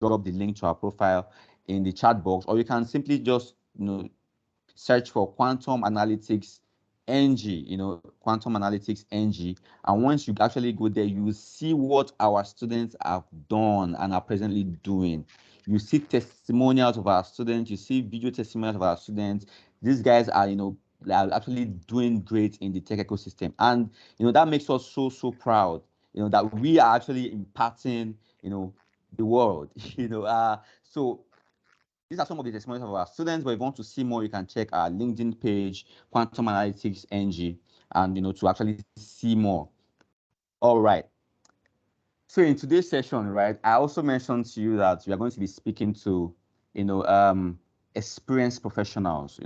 drop the link to our profile in the chat box, or you can simply just search for Quantum Analytics NG, Quantum Analytics NG. And once you actually go there, you see what our students have done and are presently doing. You see testimonials of our students, you see video testimonials of our students. These guys are, are actually doing great in the tech ecosystem. And, that makes us so proud, that we are actually impacting, the world, so these are some of the testimonials of our students, but if you want to see more, you can check our LinkedIn page, Quantum Analytics NG, and to actually see more. All right. So in today's session, right, I also mentioned to you that we are going to be speaking to, experienced professionals.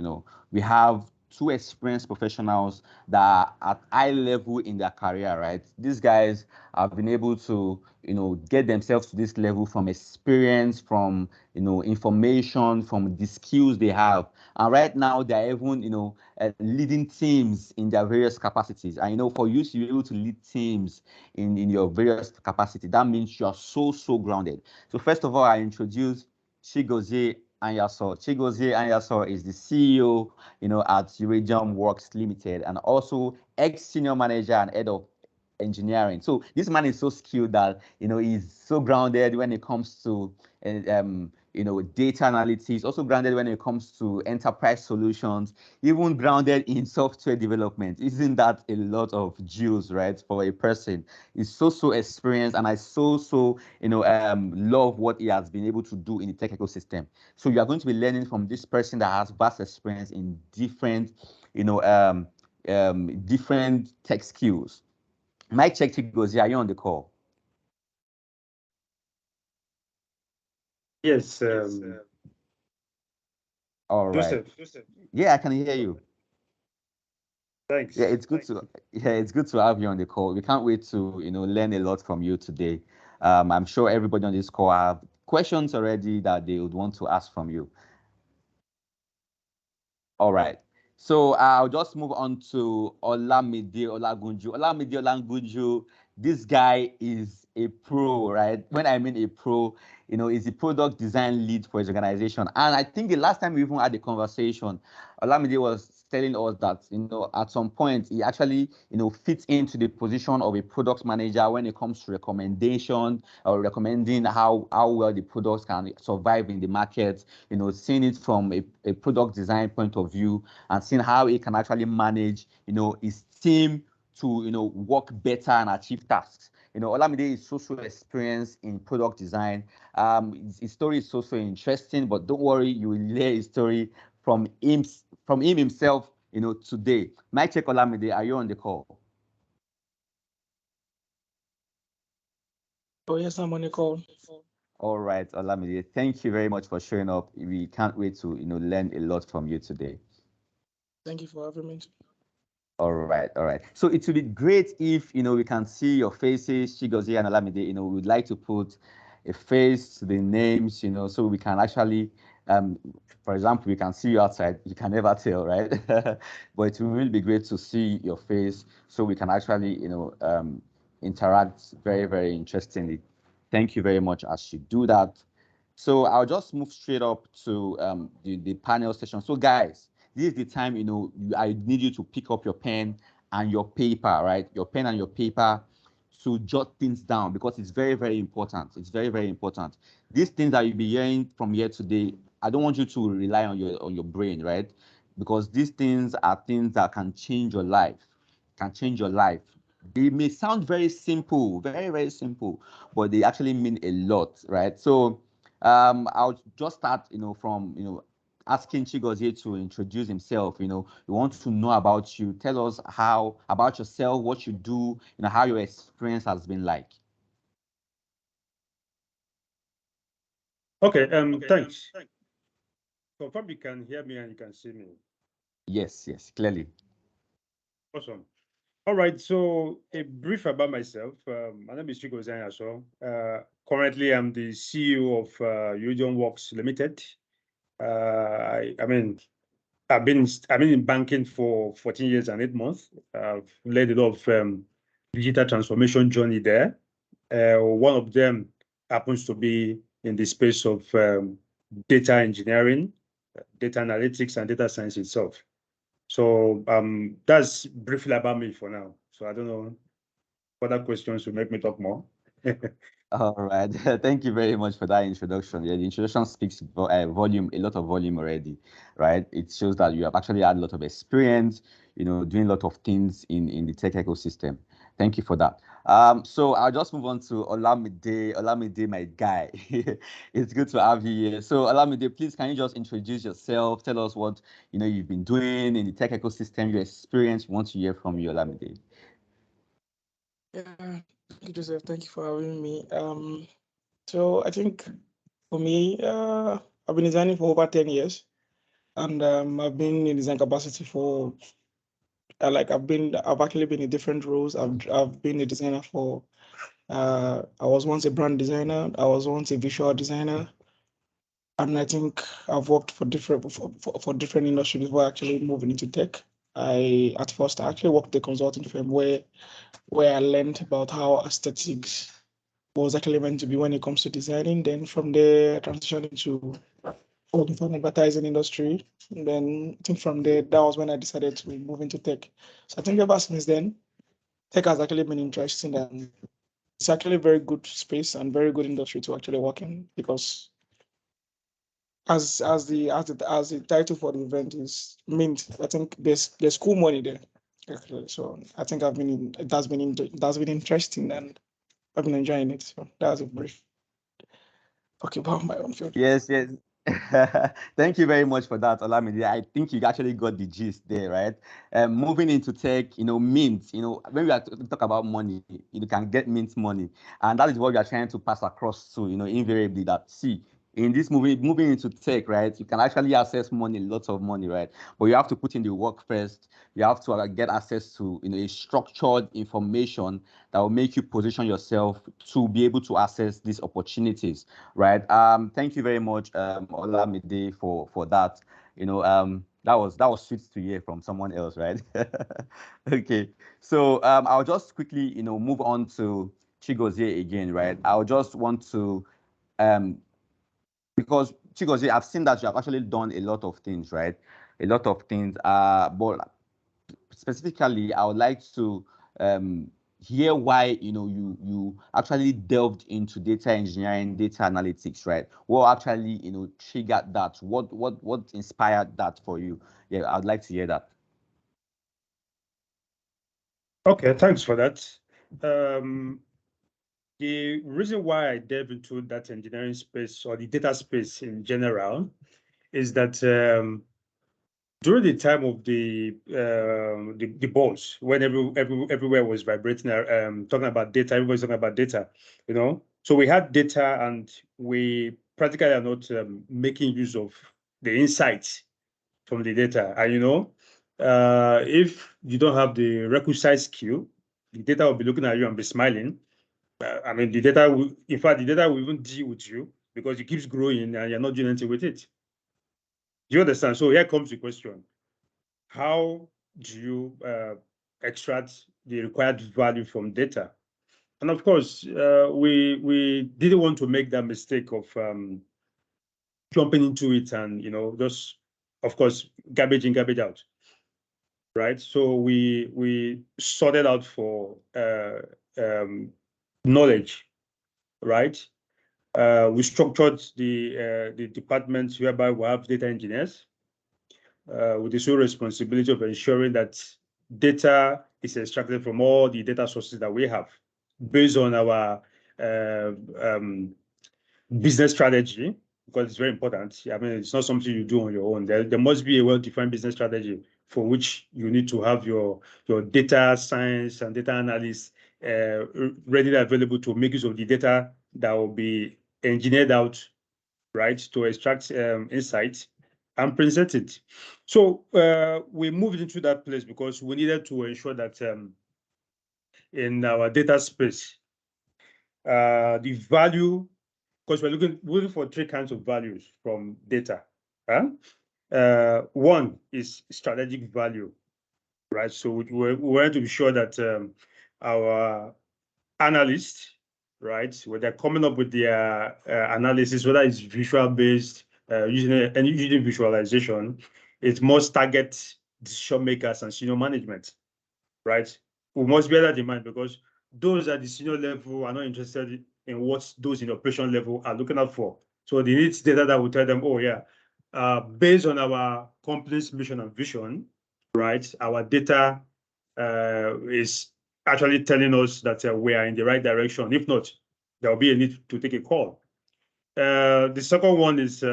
We have two experienced professionals that are at high level in their career, right? These guys have been able to, get themselves to this level from experience, from, information, from the skills they have. And right now, they're even, leading teams in their various capacities. And, for you to be able to lead teams in your various capacity, that means you are so grounded. So first of all, I introduce Chigozie Anyasor. Chigozie Anyasor is the CEO, at Iridium Works Limited, and also ex-senior manager and head of engineering. So this man is so skilled that he's so grounded when it comes to data analytics, also grounded when it comes to enterprise solutions, even grounded in software development. Isn't that a lot of juice, right, for a person? He's so experienced, and I so love what he has been able to do in the tech ecosystem. So you are going to be learning from this person that has vast experience in different different tech skills. Mike check Chigozie, are you on the call? Yes. All right. Joseph. Yeah, I can hear you. Thanks. Yeah, it's good to have you on the call. We can't wait to learn a lot from you today. I'm sure everybody on this call have questions already that they would want to ask from you. All right. So I'll just move on to Olamide Olagunju. Olamide Olagunju, this guy is a pro, right? When I mean a pro, he's a product design lead for his organization. And I think the last time we even had a conversation, Olamide was telling us that, at some point he actually, fits into the position of a product manager when it comes to recommendation or recommending how well the products can survive in the market, seeing it from a product design point of view and seeing how he can actually manage, his team to, work better and achieve tasks. Olamide is so experienced in product design. His story is so interesting, but don't worry, you will hear his story from him himself, today. Mike check Olamide, are you on the call? Oh, yes, I'm on the call. All right, Olamide, thank you very much for showing up. We can't wait to, learn a lot from you today. Thank you for having me. All right. So it would be great if we can see your faces, Chigozie and Olamide. We would like to put a face to the names, so we can actually, for example, we can see you outside. You can never tell, right? But it will really be great to see your face, so we can actually, interact very interestingly. Thank you very much as you do that. So I'll just move straight up to the panel session. So guys, this is the time, I need you to pick up your pen and your paper, right? Your pen and your paper to jot things down because it's very important. It's very important. These things that you'll be hearing from here today, I don't want you to rely on your brain, right? Because these things are things that can change your life, They may sound very simple, very simple, but they actually mean a lot, right? So I'll just start, from, asking Chigozie to introduce himself. We want to know about you. Tell us about yourself, what you do, how your experience has been like. Okay. Thanks. Confirm you can hear me and you can see me. Yes, clearly. Awesome. All right. So a brief about myself. My name is Chigozie Anyasor. Currently, I'm the CEO of Iridium Works Limited. I've been in banking for 14 years and 8 months. I've led a lot of digital transformation journey there. One of them happens to be in the space of data engineering, data analytics, and data science itself. So that's briefly about me for now. So I don't know what other questions will make me talk more. All right. Thank you very much for that introduction. Yeah, the introduction speaks volume, a lot of volume already, right? It shows that you have actually had a lot of experience, doing a lot of things in the tech ecosystem. Thank you for that. So I'll just move on to Olamide. Olamide, my guy. It's good to have you here. So Olamide, please can you just introduce yourself? Tell us what you've been doing in the tech ecosystem, your experience. We want to hear from you, Olamide. Yeah, thank you, Joseph. Thank you for having me. So I think for me, I've been designing for over 10 years, and I've been in design capacity for I've actually been in different roles. I've been a designer for I was once a brand designer. I was once a visual designer, and I think I've worked for different industries before actually moving into tech. At first I actually worked at a consulting firm where I learned about how aesthetics was actually meant to be when it comes to designing. Then from there, I transitioned into all the fun advertising industry. And then I think from there, that was when I decided to move into tech. So I think ever since then, tech has actually been interesting, and it's actually a very good space and very good industry to actually work in, because as the title for the event is mint, I think there's cool money there. Actually. So I think it has been interesting, and I've been enjoying it. So that's a brief talk about my own field. Yes, yes. Thank you very much for that, Olamide. I think you actually got the gist there, right? Moving into tech, mint, when we are talk about money, you can get mint money. And that is what we are trying to pass across to, invariably that, see, in this moving into tech, right, you can actually access money, lots of money, right? But you have to put in the work first. You have to get access to, a structured information that will make you position yourself to be able to access these opportunities, right? Thank you very much, Olamide, for that. That was sweet to hear from someone else, right? Okay, so I'll just quickly, move on to Chigozie again, right? I'll just want to, because Chigozie, I've seen that you have actually done a lot of things, right? A lot of things. But specifically, I would like to hear why you actually delved into data engineering, data analytics, right? What actually triggered that? What inspired that for you? Yeah, I'd like to hear that. Okay, thanks for that. The reason why I delve into that engineering space or the data space in general is that during the time of the buzz, when everywhere was vibrating, talking about data, everybody's talking about data, So we had data, and we practically are not making use of the insights from the data. And if you don't have the requisite skill, the data will be looking at you and be smiling. I mean, the data will, in fact, the data will even deal with you because it keeps growing and you're not doing anything with it. Do you understand? So here comes the question. How do you extract the required value from data? And of course, we didn't want to make that mistake of jumping into it and just, of course, garbage in, garbage out, right? So we sorted out for knowledge, right? We structured the departments whereby we have data engineers with the sole responsibility of ensuring that data is extracted from all the data sources that we have based on our business strategy, because it's very important. I mean, it's not something you do on your own. There must be a well-defined business strategy for which you need to have your data science and data analysts readily available to make use of the data that will be engineered out, right, to extract insights and present it. So we moved into that place because we needed to ensure that in our data space, the value, because we're looking for three kinds of values from data. One is strategic value, right? So we want to be sure that our analysts right? Where they're coming up with their analysis, whether it's visual based, using visualization, it must target decision makers and senior management, right? We must bear that in mind because those at the senior level are not interested in what those in operation level are looking out for. So they need data that will tell them, oh yeah, based on our company's mission and vision, right? Our data is actually telling us that we are in the right direction. If not, there will be a need to take a call. The second one is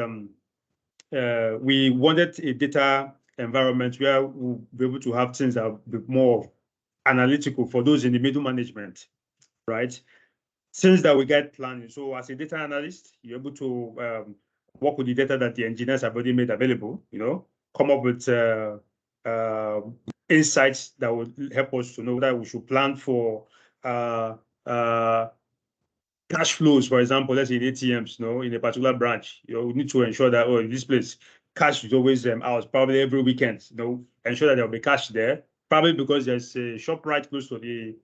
we wanted a data environment where we'll be able to have things that will be more analytical for those in the middle management, right? Since that we get planning. So as a data analyst, you're able to work with the data that the engineers have already made available, come up with insights that would help us to know that we should plan for cash flows, for example, let's say in ATMs, in a particular branch, we need to ensure that, in this place, cash is always out, probably every weekend, ensure that there'll be cash there, probably because there's a shop right close to the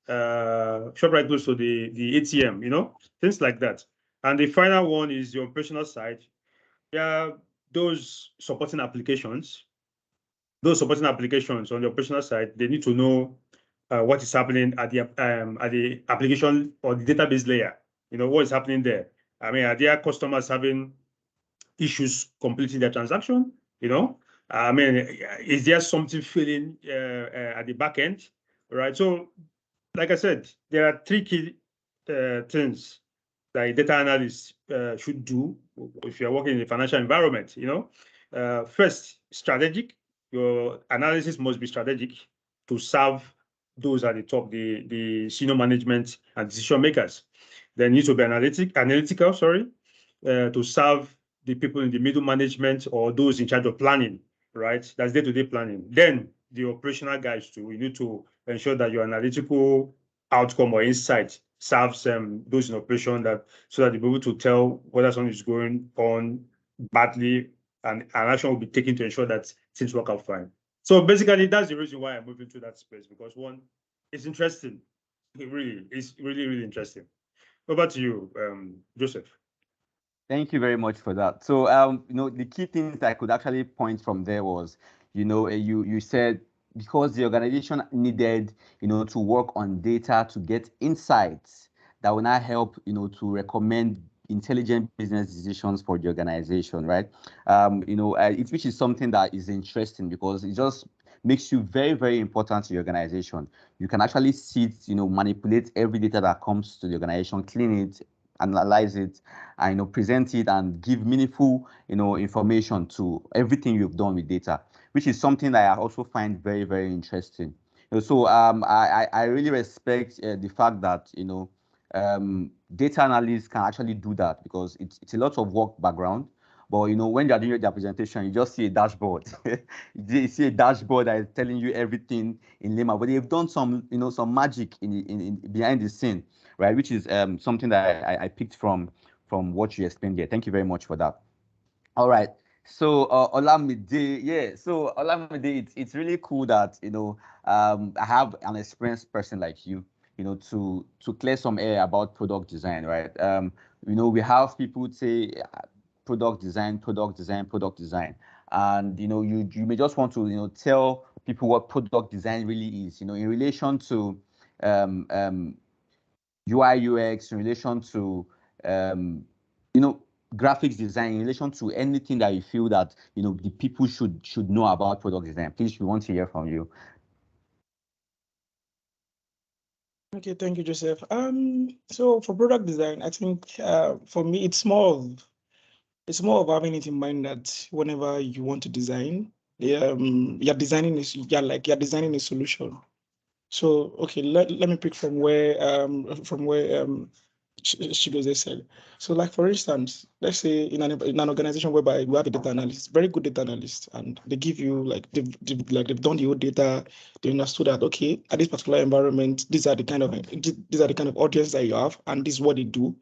ATM, things like that. And the final one is the operational side. Yeah, those supporting applications on the operational side, they need to know what is happening at the application or the database layer. What is happening there. I mean, are there customers having issues completing their transaction? I mean, is there something failing at the back end? Right. So, like I said, there are three key things that a data analyst should do if you're working in a financial environment. First, strategic. Your analysis must be strategic to serve those at the top, the senior management and decision makers. They need to be analytical, to serve the people in the middle management or those in charge of planning, right? That's day-to-day planning. Then the operational guys too. You need to ensure that your analytical outcome or insight serves those in operation so that they'll be able to tell whether something is going on badly and an action will be taken to ensure that things work out fine. So basically, that's the reason why I'm moving to that space, because one, it's interesting. It's really, really interesting. Over to you, Joseph. Thank you very much for that. So, the key things I could actually point from there was, you said because the organization needed, to work on data to get insights that will now help, to recommend intelligent business decisions for the organization, right? Which is something that is interesting because it just makes you very, very important to the organization. You can actually manipulate every data that comes to the organization, clean it, analyze it, and present it and give meaningful information to everything you've done with data, which is something that I also find very, very interesting. So I really respect the fact that data analysts can actually do that because it's a lot of work background. But when you're doing their presentation, you just see a dashboard. You see a dashboard that is telling you everything in layman. But they've done some magic in behind the scene, right? Which is something that I picked from what you explained here. Thank you very much for that. All right. So Olamide, yeah. So Olamide, it's really cool that I have an experienced person like you, to clear some air about product design, right? We have people say product design, and you may just want to tell people what product design really is, in relation to UI UX, in relation to graphics design, in relation to anything that you feel that the people should know about product design. Please, we want to hear from you. Okay, thank you, Joseph. So for product design, I think for me it's more of having it in mind that whenever you want to design, you're designing a solution. So okay, let me pick from where Chigozie said. So like for instance, let's say in an organization whereby we have a data analyst, very good data analyst, and they give you they've done the whole data, they understood that okay, at this particular environment, these are the kind of audience that you have, and this is what they do.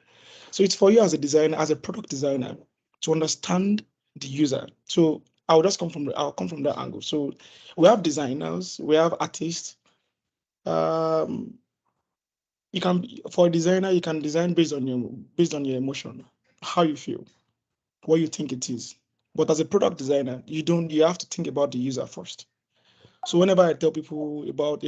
So it's for you as a designer, as a product designer, to understand the user. So I'll come from that angle. So we have designers, we have artists, you can, for a designer, you can design based on your emotion, how you feel, what you think it is. But as a product designer, you have to think about the user first. So whenever I tell people about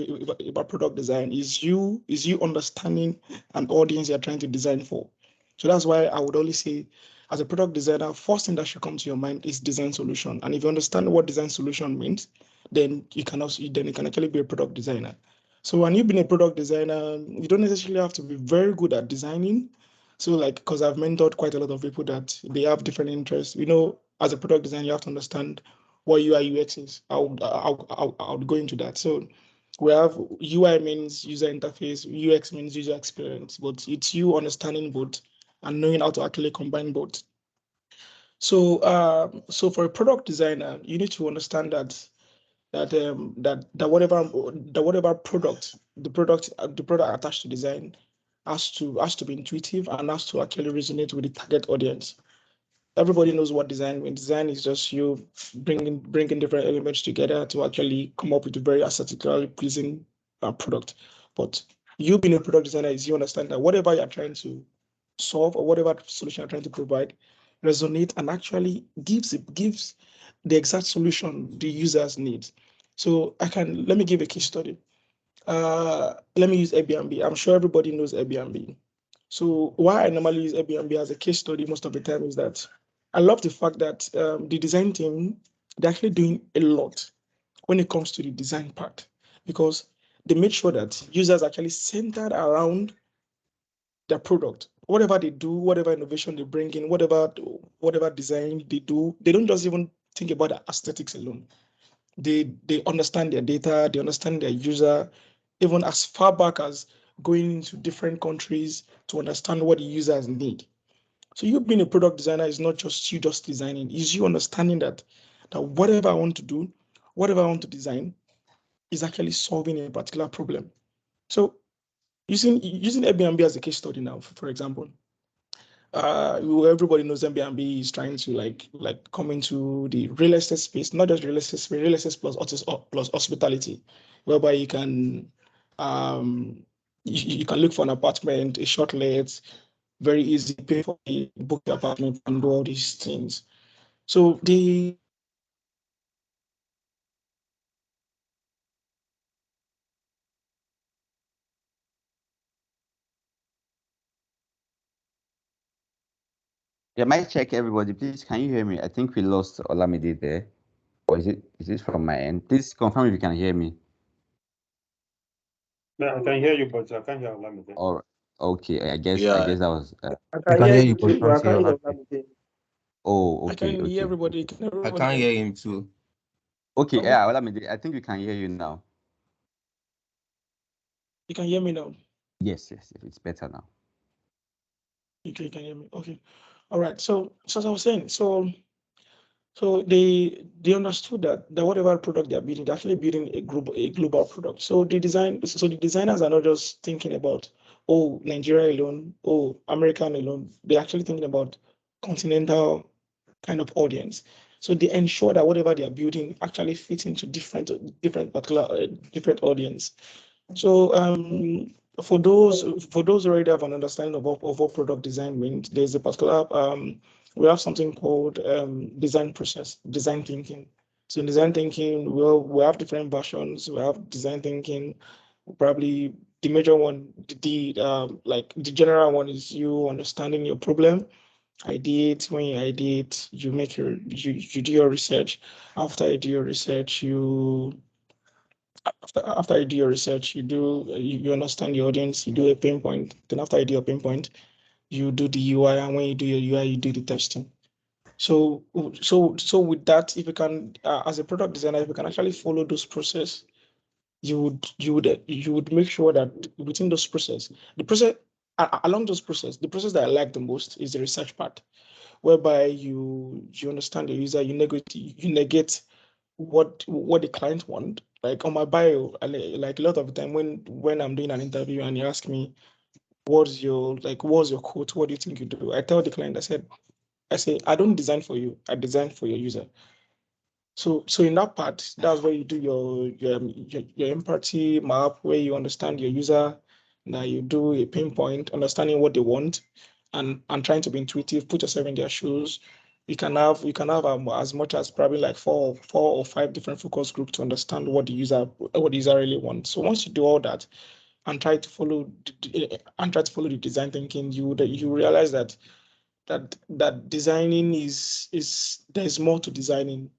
product design, is you understanding an audience you're trying to design for. So that's why I would always say, as a product designer, first thing that should come to your mind is design solution. And if you understand what design solution means, then you can actually be a product designer. So when you've been a product designer, you don't necessarily have to be very good at designing. So like, because I've mentored quite a lot of people that they have different interests. As a product designer, you have to understand what UI UX is. I would go into that. So we have UI means user interface, UX means user experience, but it's you understanding both and knowing how to actually combine both. So for a product designer, you need to understand that whatever product the product attached to design has to be intuitive and has to actually resonate with the target audience. Everybody knows what design means. Design is just you bringing different elements together to actually come up with a very aesthetically pleasing product. But you being a product designer is you understand that whatever you're trying to solve or whatever solution you're trying to provide resonate and actually gives the exact solution the users need. So let me give a case study. Let me use Airbnb. I'm sure everybody knows Airbnb. So why I normally use Airbnb as a case study most of the time is that I love the fact that the design team, they're actually doing a lot when it comes to the design part, because they make sure that users are actually centered around their product. Whatever they do, whatever innovation they bring in, whatever design they do, they don't just even think about the aesthetics alone. They understand their data, they understand their user, even as far back as going into different countries to understand what the users need. So you being a product designer is not just you just designing, is you understanding that whatever I want to do, whatever I want to design is actually solving a particular problem. So using Airbnb as a case study now, for example, everybody knows Airbnb is trying to like come into the real estate space, not just real estate space, real estate plus hospitality, whereby you can you can look for an apartment, a short let, very easy, pay for it, book the apartment, and do all these things. So Yeah, mic check everybody. Please, can you hear me? I think we lost Olamide there. Or is it from my end? Please confirm if you can hear me. Yeah, I can hear you, but I can't hear Olamide. Or okay, I guess Yeah, that was I I can can hear hear you you, but too. can't I hear can hear Olamide. everybody. oh I okay, can hear okay, everybody. okay. Can I everybody can't hear hear me? him too. Okay, Okay, yeah, Olamide, I think we can hear you now. you can hear me now. Yes, it's better now. You can hear me. Okay. All right. So as I was saying, so they understood that whatever product they're building, they're actually building a global product. So the designers are not just thinking about, oh, Nigeria alone, oh, American alone. They're actually thinking about continental kind of audience. So they ensure that whatever they are building actually fits into different audience. So for those who already have an understanding of what product design means, there's a particular we have something called design process, design thinking. So in design thinking, we have different versions. We have design thinking, probably the major one, like the general one is you understanding your problem. Ideate. When you ideate, you do your research. After you do your research, after you do your research, you understand your audience, you do a pain point. Then after you do your pain point, you do the UI, and when you do your UI, you do the testing. So with that, if you can, as a product designer, if you can actually follow those process, you would make sure that within those process, along those process, the process that I like the most is the research part, whereby you understand the user, you negate what the client want. Like on my bio, like a lot of the time when I'm doing an interview and you ask me what's your quote, what do you think you do? I tell the client, I say I don't design for you, I design for your user. So in that part, that's where you do your empathy map, where you understand your user, Now you do a pinpoint, understanding what they want, and trying to be intuitive, put yourself in their shoes. You can have as much as probably like four or five different focus groups to understand what the user really wants. So once you do all that and try to follow the design thinking, you realize that designing is there's more to designing.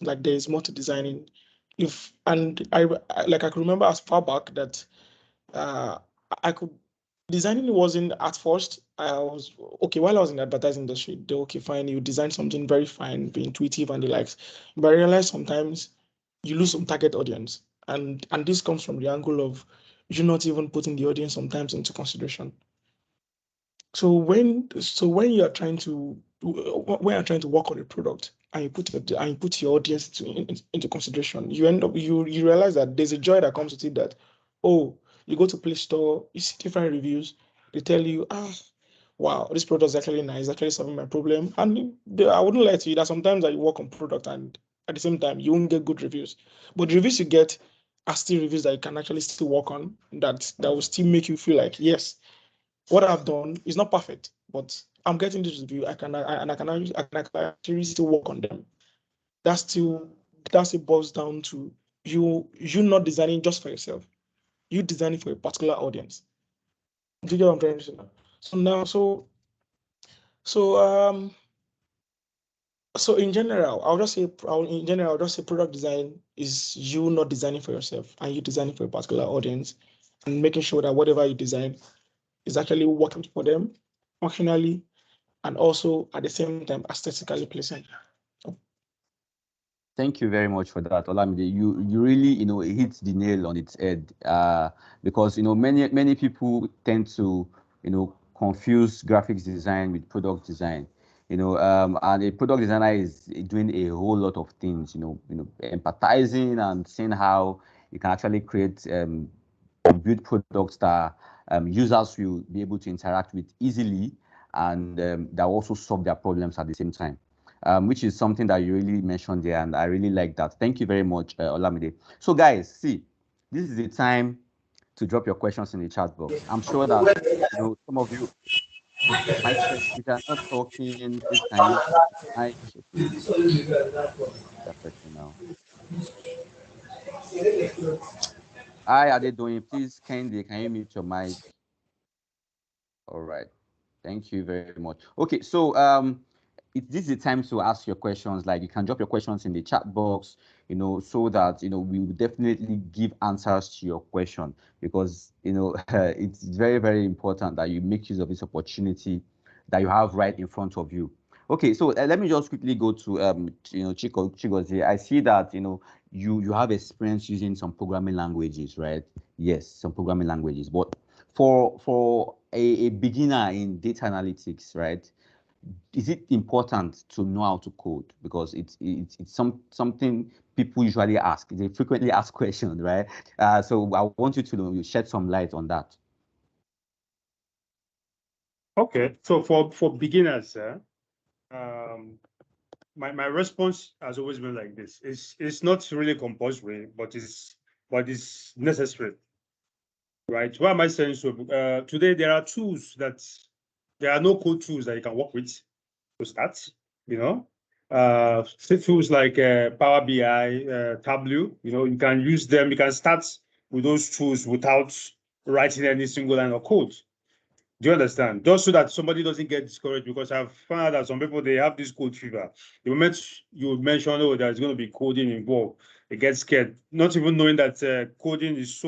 Like there is more to designing. If and I can remember as far back that uh, I could designing wasn't at first. I was okay while I was in the advertising industry. They okay, fine. You design something very fine, be intuitive and the likes. But I realized sometimes you lose some target audience, and this comes from the angle of you not even putting the audience sometimes into consideration. So when you're trying to work on a product and you put your audience into consideration, you realize that there's a joy that comes with it. That oh, you go to Play Store, you see different reviews, they tell you wow, this product is actually nice, actually solving my problem. And I wouldn't lie to you that sometimes I work on product and at the same time you won't get good reviews, but the reviews you get are still reviews that you can actually still work on, that will still make you feel like yes, what I've done is not perfect, but I'm getting this review. I can actually still work on them. That's still that's it boils down to you not designing just for yourself. You designing for a particular audience. Do you get what I'm trying to say? So now, so um so in general, I'll just say product design is you not designing for yourself and you designing for a particular audience and making sure that whatever you design is actually working for them functionally and also at the same time aesthetically pleasing. Thank you very much for that, Olamide. You really hit the nail on its head. Because many people tend to confuse graphics design with product design. And a product designer is doing a whole lot of things. Empathizing and seeing how you can actually create build products that users will be able to interact with easily, and that also solve their problems at the same time. Which is something that you really mentioned there, and I really like that. Thank you very much, Olamide. So, guys, see, this is the time to drop your questions in the chat box. I'm sure that some of you might say, if you're not talking, please can you mic? Okay, that person now. Hi, are they doing? Please, can you mute your mic? All right. Thank you very much. Okay, so this is the time to ask your questions. Like you can drop your questions in the chat box, so that we will definitely give answers to your question, because it's very, very important that you make use of this opportunity that you have right in front of you. Okay, so let me just quickly go to Chigozie. I see that you have experience using some programming languages, right? Yes, some programming languages, but for a beginner in data analytics, right? Is it important to know how to code? Because it's something people usually ask. It's a frequently asked question, right? So I want you to shed some light on that. Okay, so for beginners, my response has always been like this: it's not really compulsory, but it's necessary, right? Why am I saying so? Today there are no code tools that you can work with to start. Tools like Power BI, Tableau. You can use them. You can start with those tools without writing any single line of code. Do you understand? Just so that somebody doesn't get discouraged, because I've found out that some people, they have this code fever. The moment you mention, oh, there's going to be coding involved, they get scared, not even knowing that coding is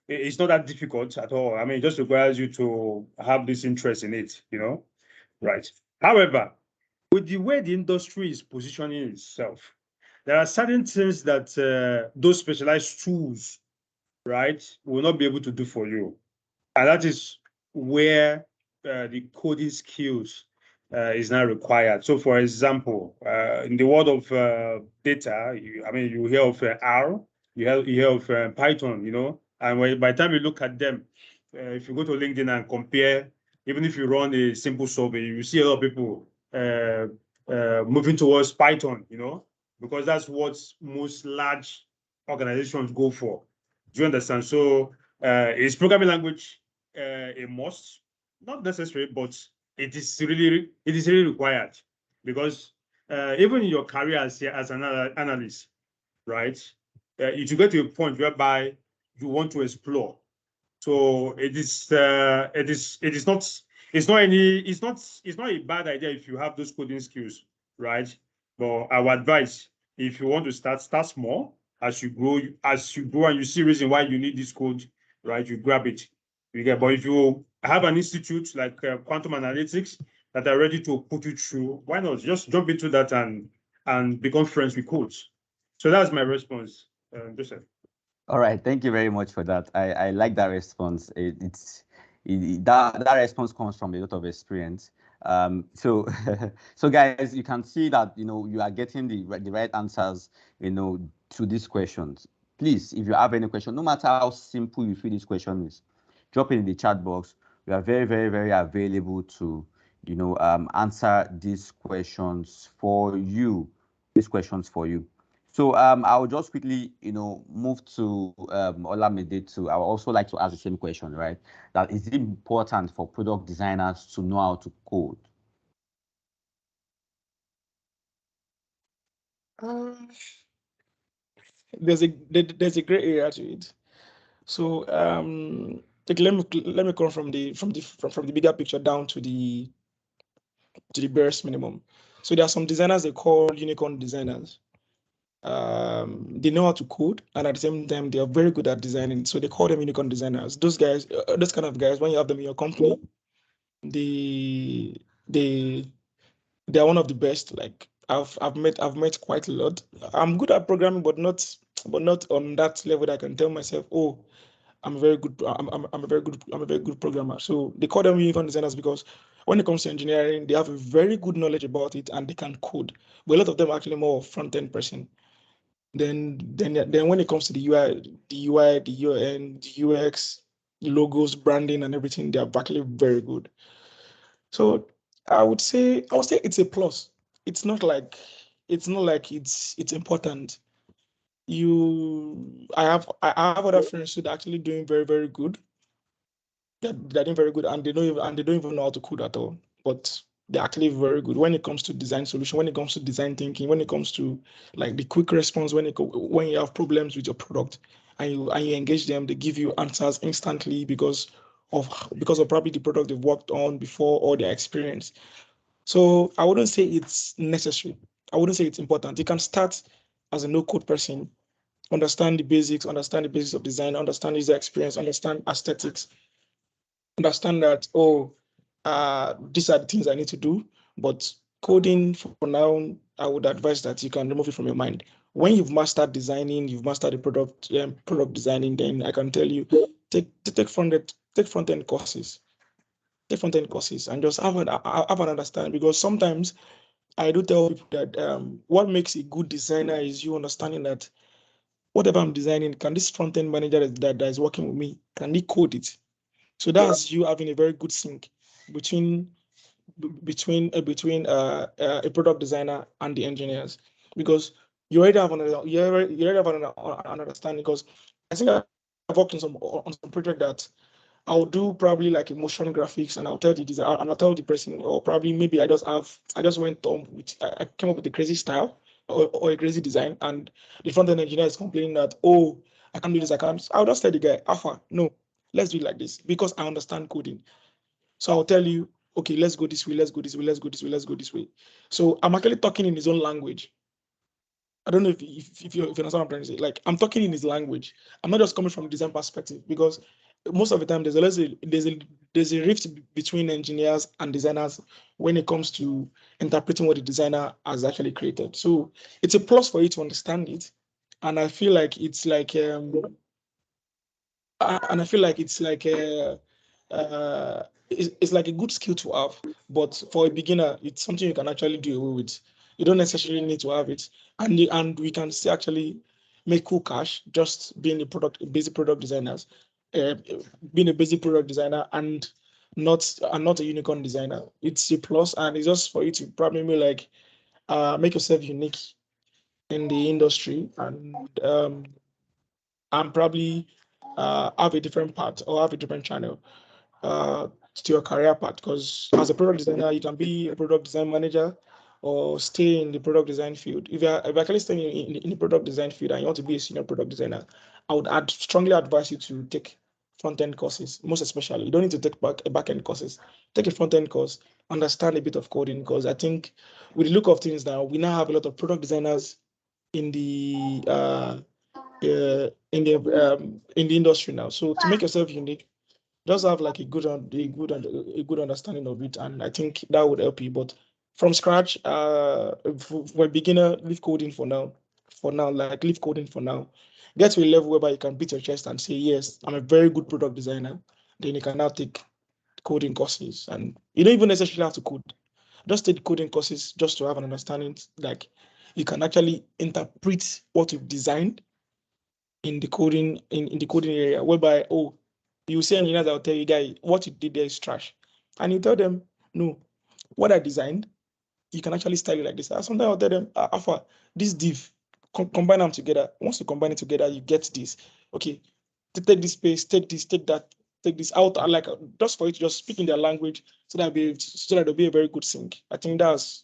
it's not that difficult at all. I mean, it just requires you to have this interest in it, right? However, with the way the industry is positioning itself, there are certain things that those specialized tools, right, will not be able to do for you. And that is where the coding skills is now required. So, for example, in the world of data, you hear of R, you hear of Python, and by the time you look at them, if you go to LinkedIn and compare, even if you run a simple survey, you see a lot of people moving towards Python, because that's what most large organizations go for. Do you understand? So Is programming language a must? Not necessary, but it is really required, because even in your career as an analyst, right? You should get to a point whereby you want to explore. So it is it's not a bad idea if you have those coding skills, right? But our advice, if you want to start small. As you grow and you see reason why you need this code, right? You grab it. You get. But if you have an institute like quantum analytics that are ready to put you through, why not just jump into that and become friends with codes? So that's my response, Joseph. All right, thank you very much for that. I like that response. That response comes from a lot of experience. So so guys, you can see that you are getting the right answers to these questions. Please, if you have any question, no matter how simple you feel this question is, drop it in the chat box. We are very, very, very available to answer these questions for you. These questions for you. So I will just quickly, move to Olamide too. I would also like to ask the same question, right? That is it important for product designers to know how to code? There's a great area to it. So let me come from the bigger picture down to the barest minimum. So there are some designers they call unicorn designers. They know how to code, and at the same time they are very good at designing. So they call them unicorn designers. Those guys, those kind of guys, when you have them in your company, they they they are one of the best. Like I've met quite a lot. I'm good at programming, but not on that level that I can tell myself, oh, I'm a very good I'm a very good programmer. So they call them unicorn designers because when it comes to engineering, they have a very good knowledge about it and they can code. But a lot of them are actually more front end person. Then when it comes to the UI, the UN, the UX, logos, branding, and everything, they are actually very good. So I would say it's a plus. It's not like it's important. I have other friends who are actually doing very, very good. They're doing very good, and they don't even know how to code at all. But they're actually very good when it comes to design solution, when it comes to design thinking, when it comes to like the quick response when you have problems with your product and you engage them, they give you answers instantly because of probably the product they've worked on before or their experience. So I wouldn't say it's necessary. I wouldn't say it's important. You can start as a no-code person, understand the basics of design, understand user experience, understand aesthetics, understand that, oh, these are the things I need to do. But coding for now, I would advise that you can remove it from your mind. When you've mastered designing, you've mastered the product designing, then I can tell you, take front end courses, and just have an understanding. Because sometimes I do tell people that what makes a good designer is you understanding that whatever I'm designing, can this front end manager that is working with me, can he code it? So that's you having a very good sync between a product designer and the engineers, because you already have an understanding. Because I think I've worked on some project that I'll do probably like a motion graphics, and I'll tell the designer, and I'll tell the person, or probably maybe I just went on with I came up with a crazy style or a crazy design, and the front end engineer is complaining that, oh, I can't do this, I can't. I'll just tell the guy, Alpha, no, let's do it like this because I understand coding. So I'll tell you, okay, let's go this way, let's go this way, let's go this way, let's go this way. So I'm actually talking in his own language. I don't know if you understand what I'm trying to say. Like, I'm talking in his language. I'm not just coming from a design perspective, because most of the time there's a rift between engineers and designers when it comes to interpreting what the designer has actually created. So it's a plus for you to understand it, and I feel like it's like and I feel like it's like a good skill to have. But for a beginner, it's something you can actually do away with. You don't necessarily need to have it, and we can still actually make cool cash just being basic product designers, uh, being a basic product designer and not a unicorn designer. It's a plus, and it's just for you to probably like make yourself unique in the industry, and probably have a different path or have a different channel to your career path. Because as a product designer, you can be a product design manager or stay in the product design field. If you're actually staying in the product design field and you want to be a senior product designer, I would strongly advise you to take front-end courses, most especially. You don't need to take back-end courses. Take a front-end course, understand a bit of coding, because I think with the look of things now, we now have a lot of product designers in the in the industry now. So to make yourself unique, just have like a good understanding of it, and I think that would help you. But from scratch, for a beginner, leave coding for now. Like leave coding for now. Get to a level whereby you can beat your chest and say, yes, I'm a very good product designer. Then you can now take coding courses, and you don't even necessarily have to code. Just take coding courses just to have an understanding. Like you can actually interpret what you've designed in the coding in the coding area, whereby you say engineers that will tell you, guy, what you did there is trash, and you tell them, no, what I designed, you can actually style it like this. Sometimes I'll tell them, Alpha, this div, combine them together. Once you combine it together, you get this. Okay, to take this space, take this, take that, take this out. I like just for you to just speak in their language, so that there'll be a very good sync. I think that's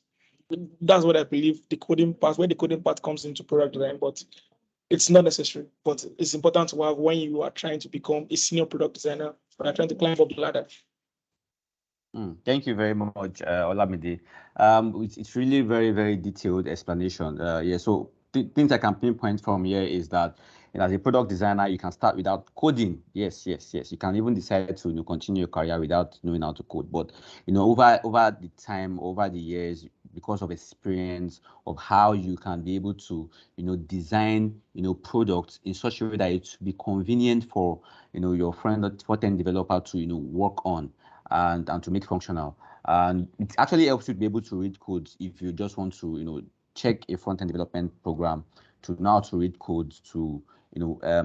what I believe the coding part, where the coding part comes into product design, but it's not necessary, but it's important to have when you are trying to become a senior product designer or are trying to climb up the ladder. Thank you very much, Olamide. It's really very, very detailed explanation. Yeah, so things I can pinpoint from here is that as a product designer, you can start without coding. Yes, yes, yes. You can even decide to continue your career without knowing how to code. But over the time, over the years, because of experience of how you can be able to design products in such a way that it be convenient for your friend front-end developer to work on and to make functional. And it actually helps you to be able to read codes if you just want to check a front-end development program to know how to read codes to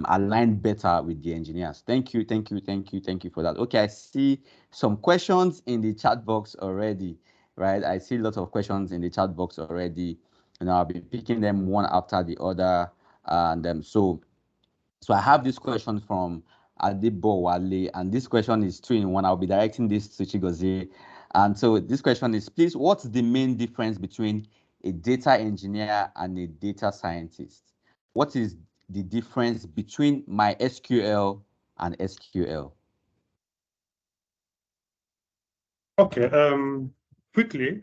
align better with the engineers. Thank you for that. Okay, I see some questions in the chat box already, right? I see lots of questions in the chat box already, and I'll be picking them one after the other. And so I have this question from Adebo Wale, and this question is 2 in 1. I'll be directing this to Chigozie. And so this question is, please, what's the main difference between a data engineer and a data scientist? What is the difference between MySQL and SQL? Okay, quickly,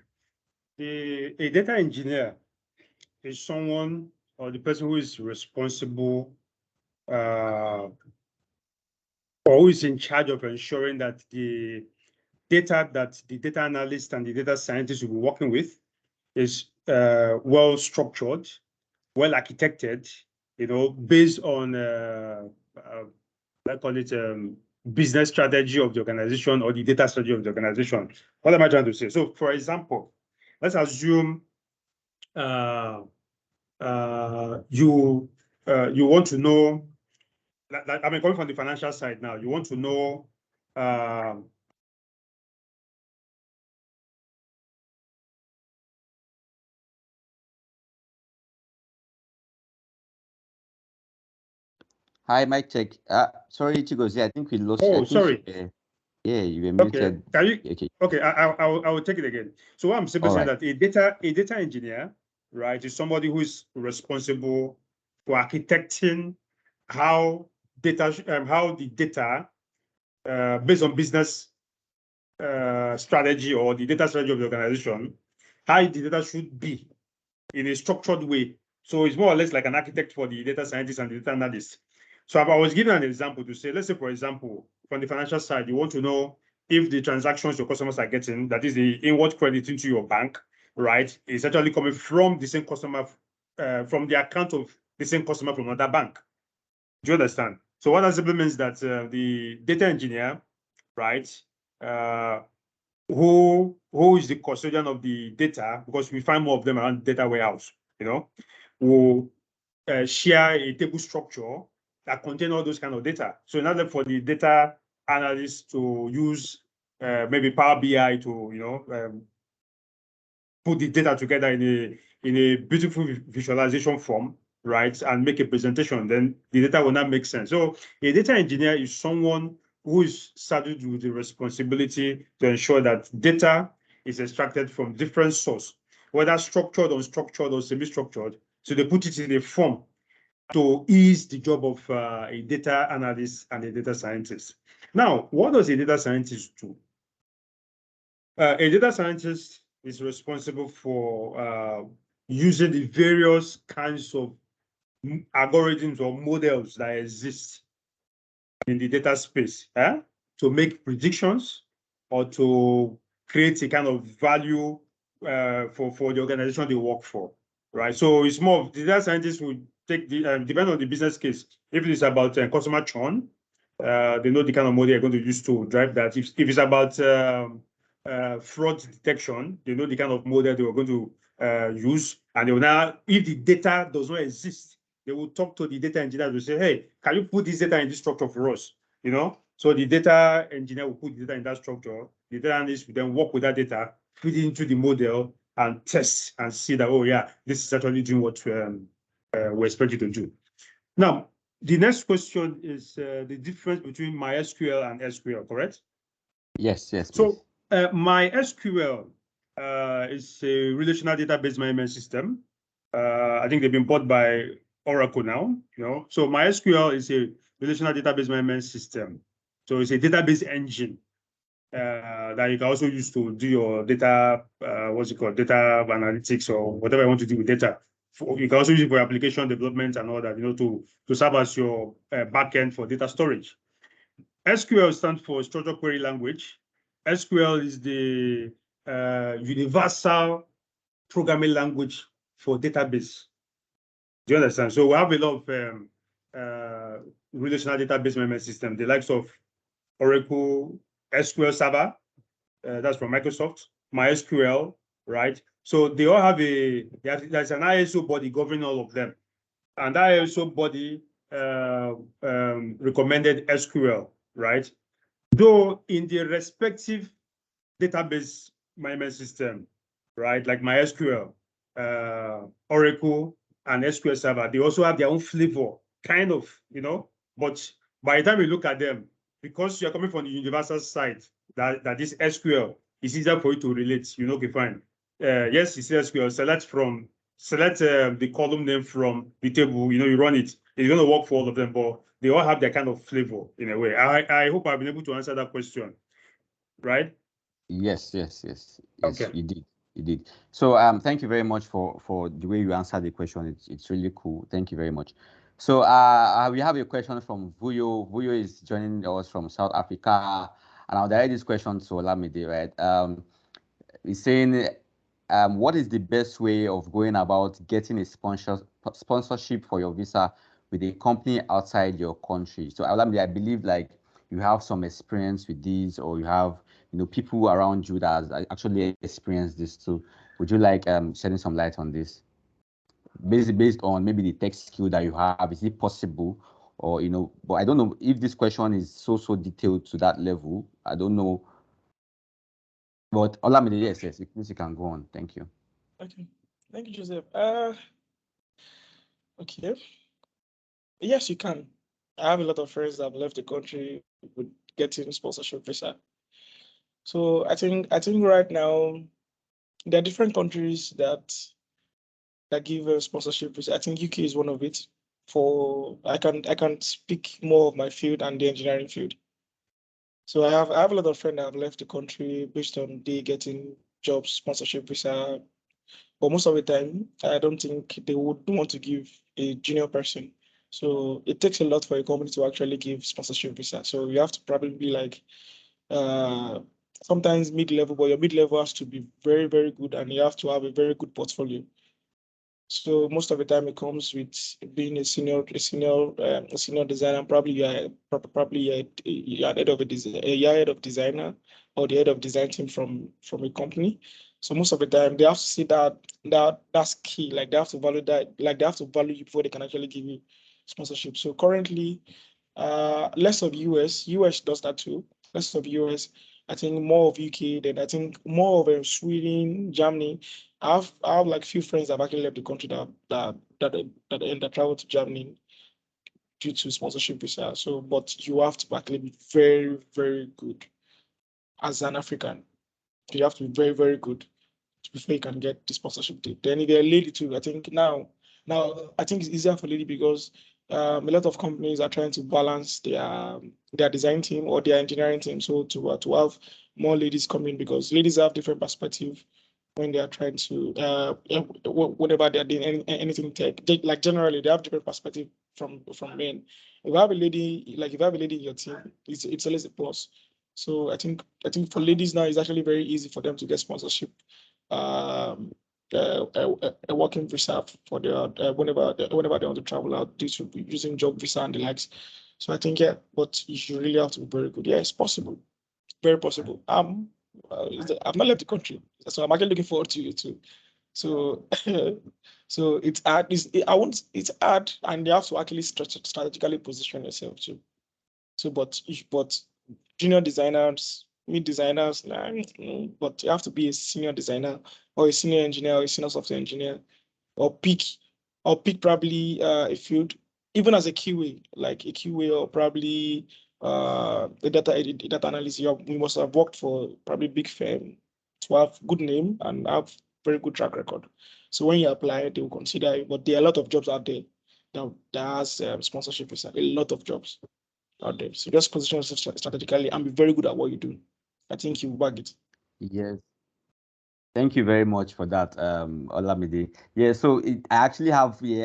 a data engineer is someone or the person who is responsible or who is in charge of ensuring that the data that the data analyst and the data scientist will be working with is well structured, well architected, based on I call it business strategy of the organization or the data strategy of the organization. What am I trying to say? So, for example, let's assume you want to know. I mean, coming from the financial side now, you want to know. Hi, mic check. Sorry, Chigozie, I think we lost. Oh, sorry. You were Okay, muted. can you? Okay. Okay, I will take it again. So what I'm simply saying that a data engineer, right, is somebody who is responsible for architecting how the data based on business strategy or the data strategy of the organization, how the data should be in a structured way. So it's more or less like an architect for the data scientist and the data analyst. So I was giving an example to say, let's say, for example, from the financial side, you want to know if the transactions your customers are getting, that is the inward credit into your bank, right, is actually coming from the same customer, from the account of the same customer from another bank. Do you understand? So what that simply means that the data engineer, right, who is the custodian of the data, because we find more of them around the data warehouse, will share a table structure that contain all those kind of data. So in order for the data analyst to use maybe Power BI to put the data together in a beautiful visualization form, right, and make a presentation, then the data will not make sense. So a data engineer is someone who is saddled with the responsibility to ensure that data is extracted from different sources, whether structured, unstructured, or semi-structured. So they put it in a form to ease the job of a data analyst and a data scientist. Now, what does a data scientist do? A data scientist is responsible for using the various kinds of algorithms or models that exist in the data space to make predictions or to create a kind of value for the organization they work for, right? So it's more of the data scientists will take the depending on the business case. If it's about customer churn, they know the kind of model they're going to use to drive that. If it's about fraud detection, they know the kind of model they were going to use, and they will now, if the data does not exist, they will talk to the data engineer to say, hey, can you put this data in this structure for us? So the data engineer will put the data in that structure. The data analyst will then work with that data, feed it into the model, and test and see that, oh yeah, this is actually doing what we expect it to do. Now, the next question is the difference between MySQL and SQL, correct? Yes. So MySQL is a relational database management system. I think they've been bought by Oracle now. So MySQL is a relational database management system. So it's a database engine that you can also use to do your data, data analytics or whatever you want to do with data. You can also use it for application development and all that, to serve as your backend for data storage. SQL stands for Structured Query Language. SQL is the universal programming language for database. Do you understand? So we have a lot of relational database management system, the likes of Oracle, SQL Server, that's from Microsoft, MySQL, right? So they all have there's an ISO body governing all of them. And that ISO body recommended SQL, right? Though in the respective database management system, right, like MySQL, Oracle, and SQL Server, they also have their own flavor, kind of, but by the time we look at them, because you're coming from the universal side, that this SQL is easier for you to relate, okay, fine. Yes, it's SQL, select the column name from the table, you run it. It's going to work for all of them, but they all have their kind of flavor in a way. I hope I've been able to answer that question, right? Yes. Okay. You did. So thank you very much for the way you answered the question. It's really cool. Thank you very much. So we have a question from Vuyo. Vuyo is joining us from South Africa, and I'll direct this question to Olamide, right? He's saying, what is the best way of going about getting a sponsorship for your visa with a company outside your country? So Olamide, I believe like you have some experience with these, or you have people around you that has actually experienced this too. Would you like shedding some light on this? Based on maybe the tech skill that you have, is it possible? Or but I don't know if this question is so detailed to that level. I don't know. But Olamide, yes, please you can go on. Thank you. Okay, thank you, Joseph. Okay, yes, you can. I have a lot of friends that have left the country with getting sponsorship visa. So I think right now there are different countries that give a sponsorship visa. I think UK is one of it. I can speak more of my field and the engineering field. So I have a lot of friends that have left the country based on they getting jobs, sponsorship visa. But most of the time, I don't think they would want to give a junior person. So it takes a lot for a company to actually give sponsorship visa. So you have to probably be like sometimes mid-level, but your mid-level has to be very, very good, and you have to have a very good portfolio. So most of the time it comes with being a senior designer. Probably you're head of designer or the head of design team from a company. So most of the time they have to see that's key. Like they have to value that. Like they have to value you before they can actually give you sponsorship. So currently, less of US does that too. Less of US. I think more of UK, then I think more of Sweden, Germany. I have like few friends that have actually left the country that travel to Germany due to sponsorship visa. So, but you have to actually be very, very good as an African. You have to be very, very good before you can get the sponsorship deal. Then if you're a lady too, I think now I think it's easier for lady because a lot of companies are trying to balance their design team or their engineering team. So to have more ladies come in because ladies have different perspective when they are trying to whenever they're doing anything tech. Like generally they have different perspective from men. If you have a lady, like if you have a lady in your team, it's always a plus. So I think for ladies now it's actually very easy for them to get sponsorship, um, a working visa for their whenever they want to travel out due to using job visa and the likes. So I think yeah, but you really have to be very good. Yeah, it's possible, very possible. I've not left the country, so I'm actually looking forward to you too. So so it's hard. It's hard, and you have to actually strategically position yourself too. So, but junior designers, mid designers, nah, but you have to be a senior designer or a senior engineer or a senior software engineer, or pick probably a field, even as a QA, like a QA or probably a data analyst. You must have worked for probably big firm to have good name and have very good track record. So when you apply, they will consider you. But there are a lot of jobs out there that has sponsorship visa. A lot of jobs out there. So just position yourself strategically and be very good at what you do. I think you will bag it. Yes. Thank you very much for that, Olamide. Yeah, so I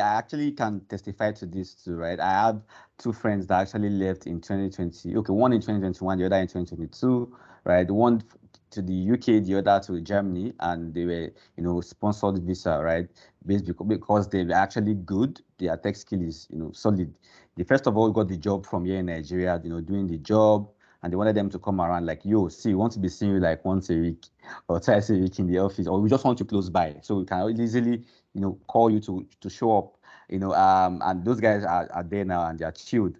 actually can testify to this too, right? I have two friends that actually left in 2020. Okay, one in 2021, the other in 2022, right? One to the UK, the other to Germany, and they were, sponsored visa, right? Because they were actually good. Their tech skill is, solid. They first of all got the job from here in Nigeria, doing the job, and they wanted them to come around like, yo, see, we want to be seeing you like once a week or twice a week in the office, or we just want you close by. So we can easily, call you to show up, and those guys are there now and they are chilled.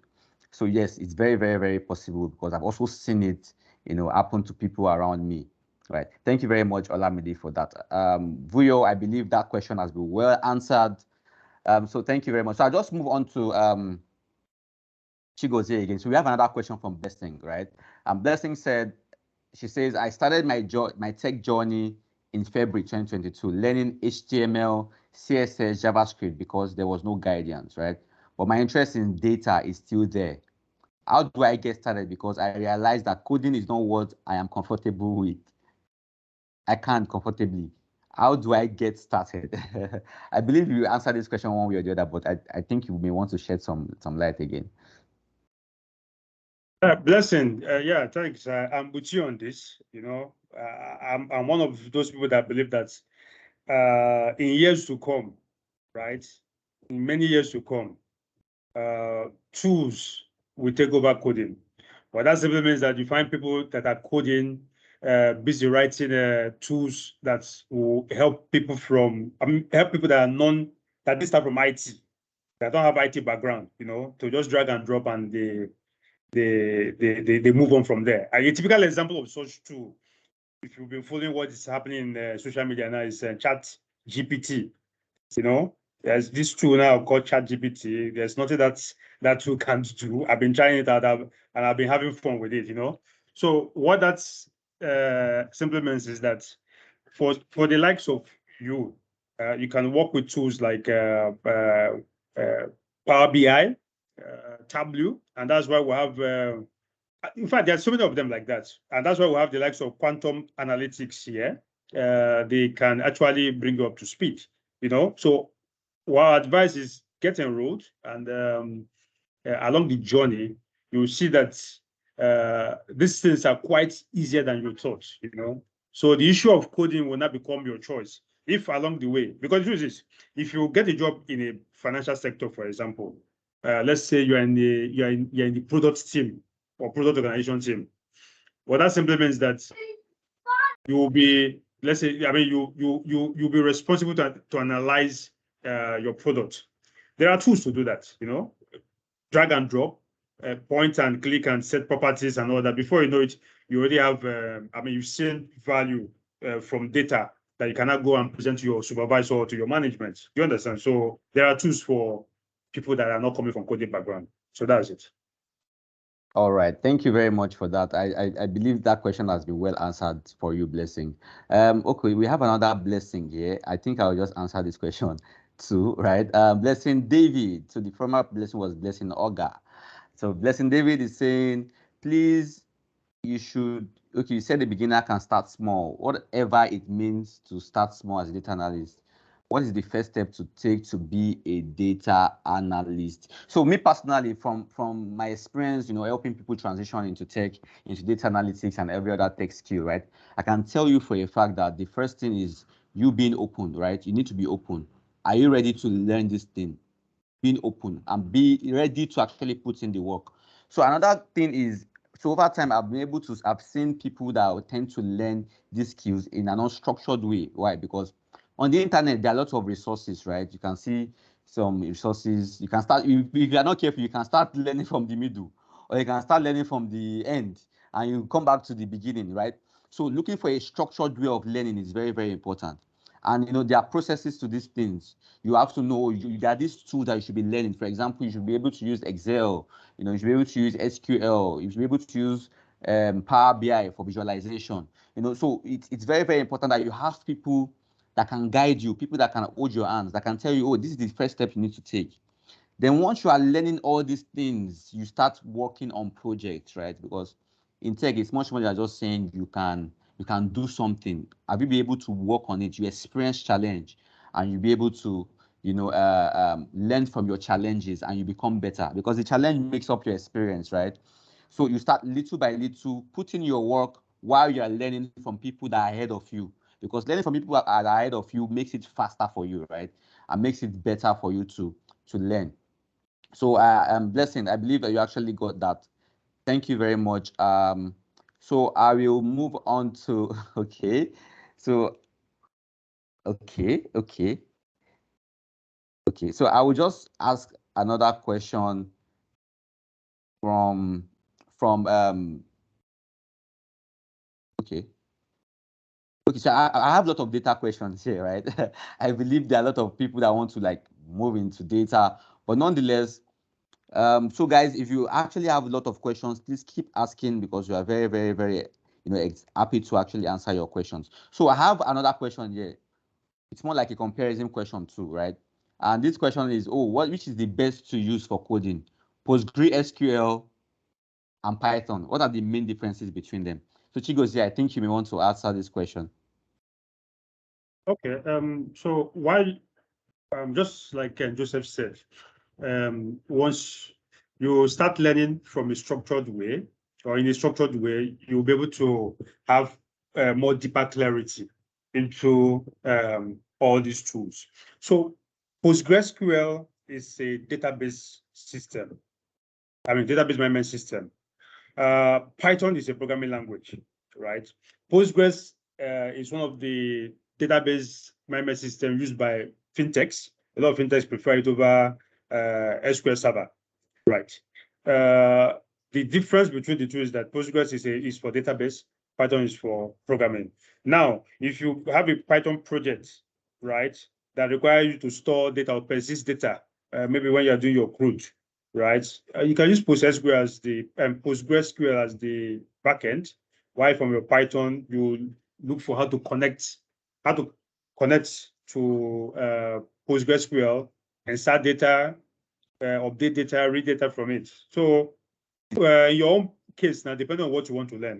So yes, it's very, very, very possible because I've also seen it, happen to people around me. Right. Thank you very much, Olamide, for that. Vuyo, I believe that question has been well answered. So thank you very much. So I'll just move on to Chigozie again. So we have another question from Blessing, right? Blessing she says, I started my tech journey in February 2022, learning HTML, CSS, JavaScript because there was no guidance, right? But my interest in data is still there. How do I get started? Because I realized that coding is not what I am comfortable with. I can't comfortably. How do I get started? I believe you answered this question one way or the other, but I think you may want to shed some light again. Blessing, yeah, thanks. I'm with you on this. I'm one of those people that believe that in years to come, right, in many years to come, tools will take over coding. But that simply means that you find people that are coding, busy writing tools that will help people help people that that didn't start from IT, that don't have IT background, to just drag and drop and they move on from there. A typical example of such tool, if you've been following what is happening in social media now, is Chat GPT. There's this tool now called Chat GPT. There's nothing that tool can't do. I've been trying it out and I've been having fun with it. So what that simply means is that for the likes of you, you can work with tools like Power BI, Tableau, and that's why we have. In fact, there's so many of them like that, and that's why we have the likes of quantum analytics here. They can actually bring you up to speed. So our advice is get enrolled, and along the journey, you'll see that these things are quite easier than you thought. So the issue of coding will not become your choice if along the way, because the truth is, if you get a job in a financial sector, for example, let's say you're in the product team or product organization team, well, that simply means that you will be, let's say, you'll be responsible to analyze your product. There are tools to do that, drag and drop. point and click and set properties and all that. Before you know it, you already have, you've seen value from data that you cannot go and present to your supervisor or to your management. You understand? So there are tools for people that are not coming from coding background. So that's it. All right. Thank you very much for that. I believe that question has been well answered for you, Blessing. Okay, we have another Blessing here. I think I'll just answer this question too, right? Blessing David. So the former Blessing was Blessing Oga. So Blessing David is saying, please, you should, okay, you said the beginner can start small. Whatever it means to start small as a data analyst, what is the first step to take to be a data analyst? So me personally, from my experience, helping people transition into tech, into data analytics and every other tech skill, right? I can tell you for a fact that the first thing is you being open, right? You need to be open. Are you ready to learn this thing? Being open and be ready to actually put in the work. So another thing is, so over time, I've seen people that tend to learn these skills in an unstructured way. Why? Because on the internet, there are lots of resources, right? You can see some resources. You can start, if you are not careful, you can start learning from the middle, or you can start learning from the end, and you come back to the beginning, right? So looking for a structured way of learning is very, very important. And there are processes to these things. You have to know there are these tools that you should be learning. For example, you should be able to use Excel. You should be able to use SQL. You should be able to use Power BI for visualization. So it's very, very important that you have people that can guide you, people that can hold your hands, that can tell you, oh, this is the first step you need to take. Then once you are learning all these things, you start working on projects, right? Because in tech, it's much more than just saying you can do something. Have you be able to work on it? You experience challenge, and you be able to learn from your challenges, and you become better because the challenge makes up your experience, right? So you start little by little putting your work while you are learning from people that are ahead of you, because learning from people that are ahead of you makes it faster for you, right? And makes it better for you to learn. So, Blessing, I believe that you actually got that. Thank you very much. So I will move on to, okay. So, okay. So I will just ask another question from, from, okay. Okay, so I have a lot of data questions here, right? I believe there are a lot of people that want to like move into data, but nonetheless, so guys, if you actually have a lot of questions, please keep asking because we are very, very, very, happy to actually answer your questions. So I have another question here. It's more like a comparison question too, right? And this question is, which is the best to use for coding? PostgreSQL and Python. What are the main differences between them? So Chigozie, I think you may want to answer this question. Okay. So while just like Joseph said, once you start learning from a structured way or in a structured way, you'll be able to have more deeper clarity into all these tools. So PostgreSQL is a database system. Database management system. Python is a programming language, right? Postgres is one of the database management systems used by fintechs. A lot of fintechs prefer it over SQL Server, right? The difference between the two is that Postgres is for database, Python is for programming. Now, if you have a Python project, right, that requires you to store data or persist data, maybe when you're doing your CRUD, right? You can use PostgreSQL as the backend. While from your Python, you look for how to connect to PostgreSQL and start data, update data, read data from it. So in your own case now, depending on what you want to learn,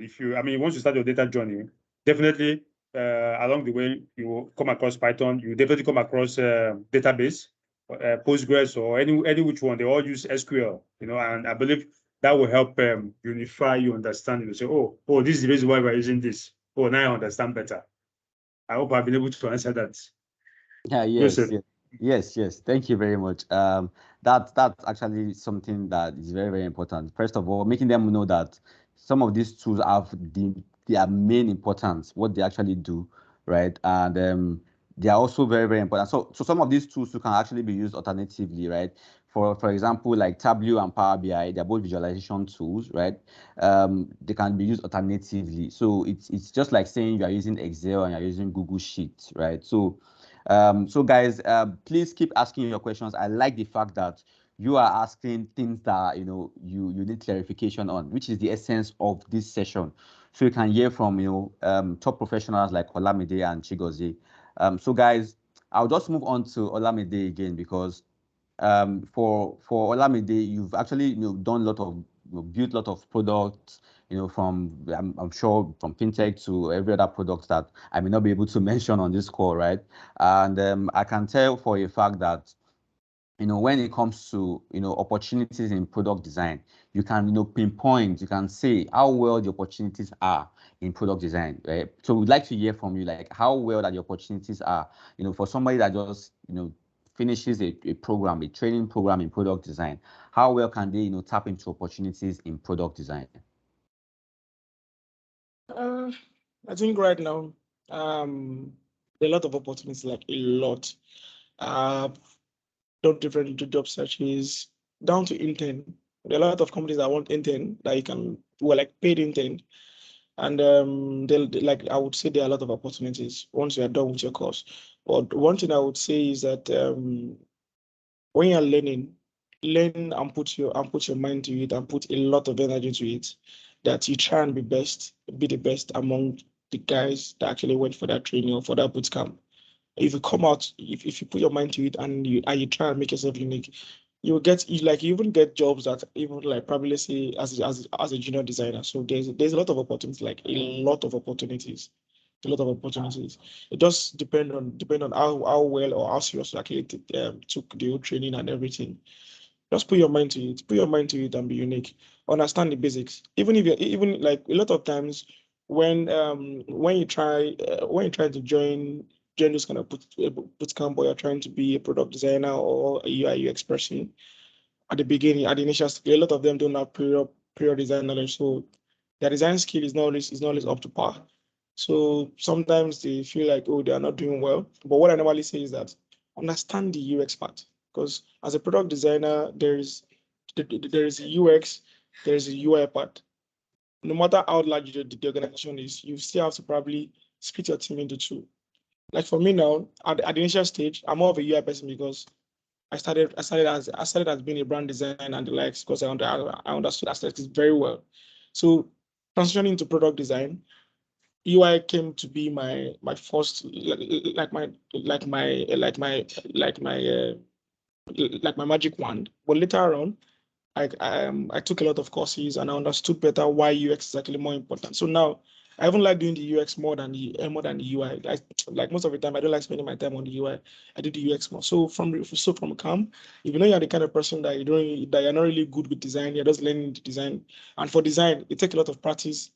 once you start your data journey, definitely along the way you will come across Python. You definitely come across database, Postgres, or any which one. They all use SQL, and I believe that will help unify your understanding. You say, oh, this is the reason why we're using this. Oh, now I understand better. I hope I've been able to answer that. Yeah, yes. Thank you very much. That's actually something that is very, very important. First of all, making them know that some of these tools have their main importance, what they actually do, right? And they are also very, very important. So some of these tools can actually be used alternatively, right? For example, like Tableau and Power BI, they're both visualization tools, right? They can be used alternatively. So it's just like saying you are using Excel and you're using Google Sheets, right? So guys, please keep asking your questions. I like the fact that you are asking things that you need clarification on, which is the essence of this session. So you can hear from top professionals like Olamide and Chigozie. So guys, I'll just move on to Olamide again because for Olamide, you've actually done a lot of built a lot of products, from I'm sure from fintech to every other product that I may not be able to mention on this call, right? And I can tell for a fact that when it comes to opportunities in product design, you can pinpoint, you can say how well the opportunities are in product design, right? So we'd like to hear from you, like how well that the opportunities are, for somebody that just finishes a program, a training program in product design. How well can they tap into opportunities in product design? I think right now, there are a lot of opportunities, like a lot. Done different job searches down to intern. There are a lot of companies that want intern that you can, well, like paid intern. And like I would say there are a lot of opportunities once you are done with your course. But one thing I would say is that when you're learning, learn and put your mind to it and put a lot of energy to it. That you try and be the best among the guys that actually went for that training or for that boot camp. If you come out, if you put your mind to it and you try and make yourself unique, you even get jobs that even like probably, let's say, as a junior designer. So there's a lot of opportunities, like a lot of opportunities. A lot of opportunities. It just depend on how well or how serious you actually took the whole training and everything. Just put your mind to it. Put your mind to it and be unique. Understand the basics. Even if you're even like a lot of times when you try to join this kind of boot camp, or you're trying to be a product designer or a UI UX person, at the beginning, at the initial stage, a lot of them don't have prior design knowledge. So their design skill is not always up to par. So sometimes they feel like, oh, they are not doing well. But what I normally say is that understand the UX part. Because as a product designer, there is a UX, there is a UI part. No matter how large the organization is, you still have to probably split your team into two. Like for me now, at the initial stage, I'm more of a UI person because I started as being a brand designer and the likes because I understood aesthetics very well. So transitioning into product design, UI came to be my first like my magic wand. But later on, I took a lot of courses and I understood better why UX is actually more important. So now I even like doing the UX more than the UI. Like most of the time, I don't like spending my time on the UI. I do the UX more. So from camp, if you know you're the kind of person that you're not really good with design, you're just learning the design. And for design, it takes a lot of practice.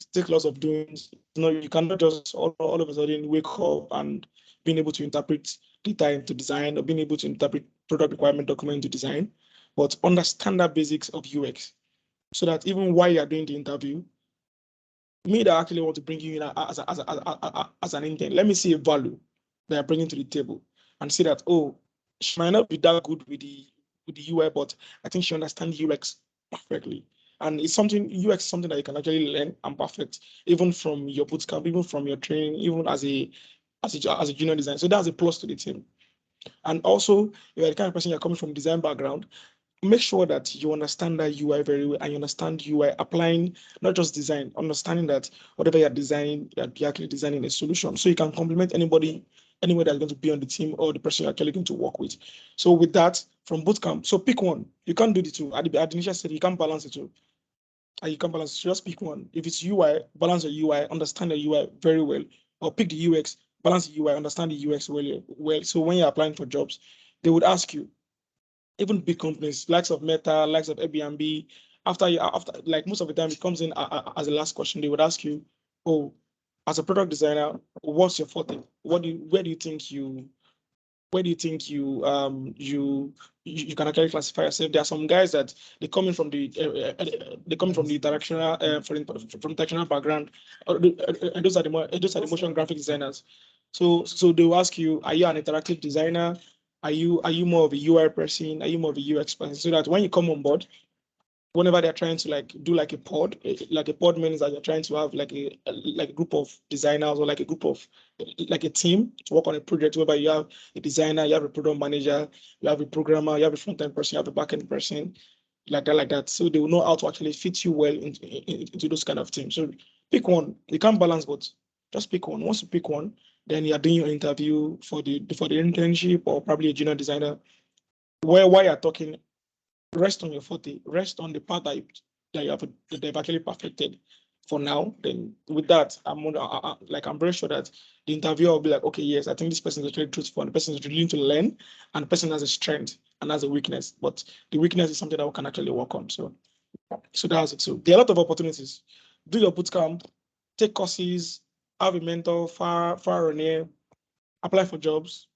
It takes lots of doing. You cannot just all of a sudden wake up and being able to interpret data into design or being able to interpret product requirement document into design, but understand the basics of UX so that even while you're doing the interview, me that actually want to bring you in as an intern, let me see a value that you're bringing to the table and see that, oh, she might not be that good with the UI, but I think she understands UX perfectly. And it's something, UX is something that you can actually learn and perfect, even from your bootcamp, even from your training, even as a junior designer. So that's a plus to the team. And also, if you're the kind of person you're coming from design background, make sure that you understand that UI very well and you understand UI applying not just design, understanding that whatever you're designing, you're actually designing a solution. So you can complement anybody, anywhere that's going to be on the team or the person you're actually going to work with. So with that, from bootcamp, so pick one. You can't do the two. At the initial stage, you can't balance the two. And you can't balance, just pick one. If it's UI, balance the UI, understand the UI very well. Or pick the UX, balance the UI, understand the UX well. So when you're applying for jobs, they would ask you, even big companies, likes of Meta, likes of Airbnb, after like most of the time it comes in as a last question. They would ask you, oh, as a product designer, what's your forte? Where do you think you can actually classify yourself? There are some guys that they come in from the interactional from interactional background, and those are the motion graphic designers. So they will ask you, are you an interactive designer? Are you more of a UI person? Are you more of a UX person? So that when you come on board, whenever they're trying to like do like a pod means that you're trying to have like a group of designers or like a group of like a team to work on a project whereby you have a designer, you have a product manager, you have a programmer, you have a front-end person, you have a back-end person, like that. So they will know how to actually fit you well into those kind of teams. So pick one. You can't balance both. Just pick one. Once you pick one, then you are doing your interview for the internship or probably a junior designer. While you're talking, rest on your forte, rest on the part that they've actually perfected for now. Then with that, I'm very sure that the interviewer will be like, okay, yes, I think this person is actually truthful, and the person is willing to learn, and the person has a strength and has a weakness. But the weakness is something that we can actually work on. So that's it. So there are a lot of opportunities. Do your bootcamp, take courses, have a mentor, far or near, apply for jobs,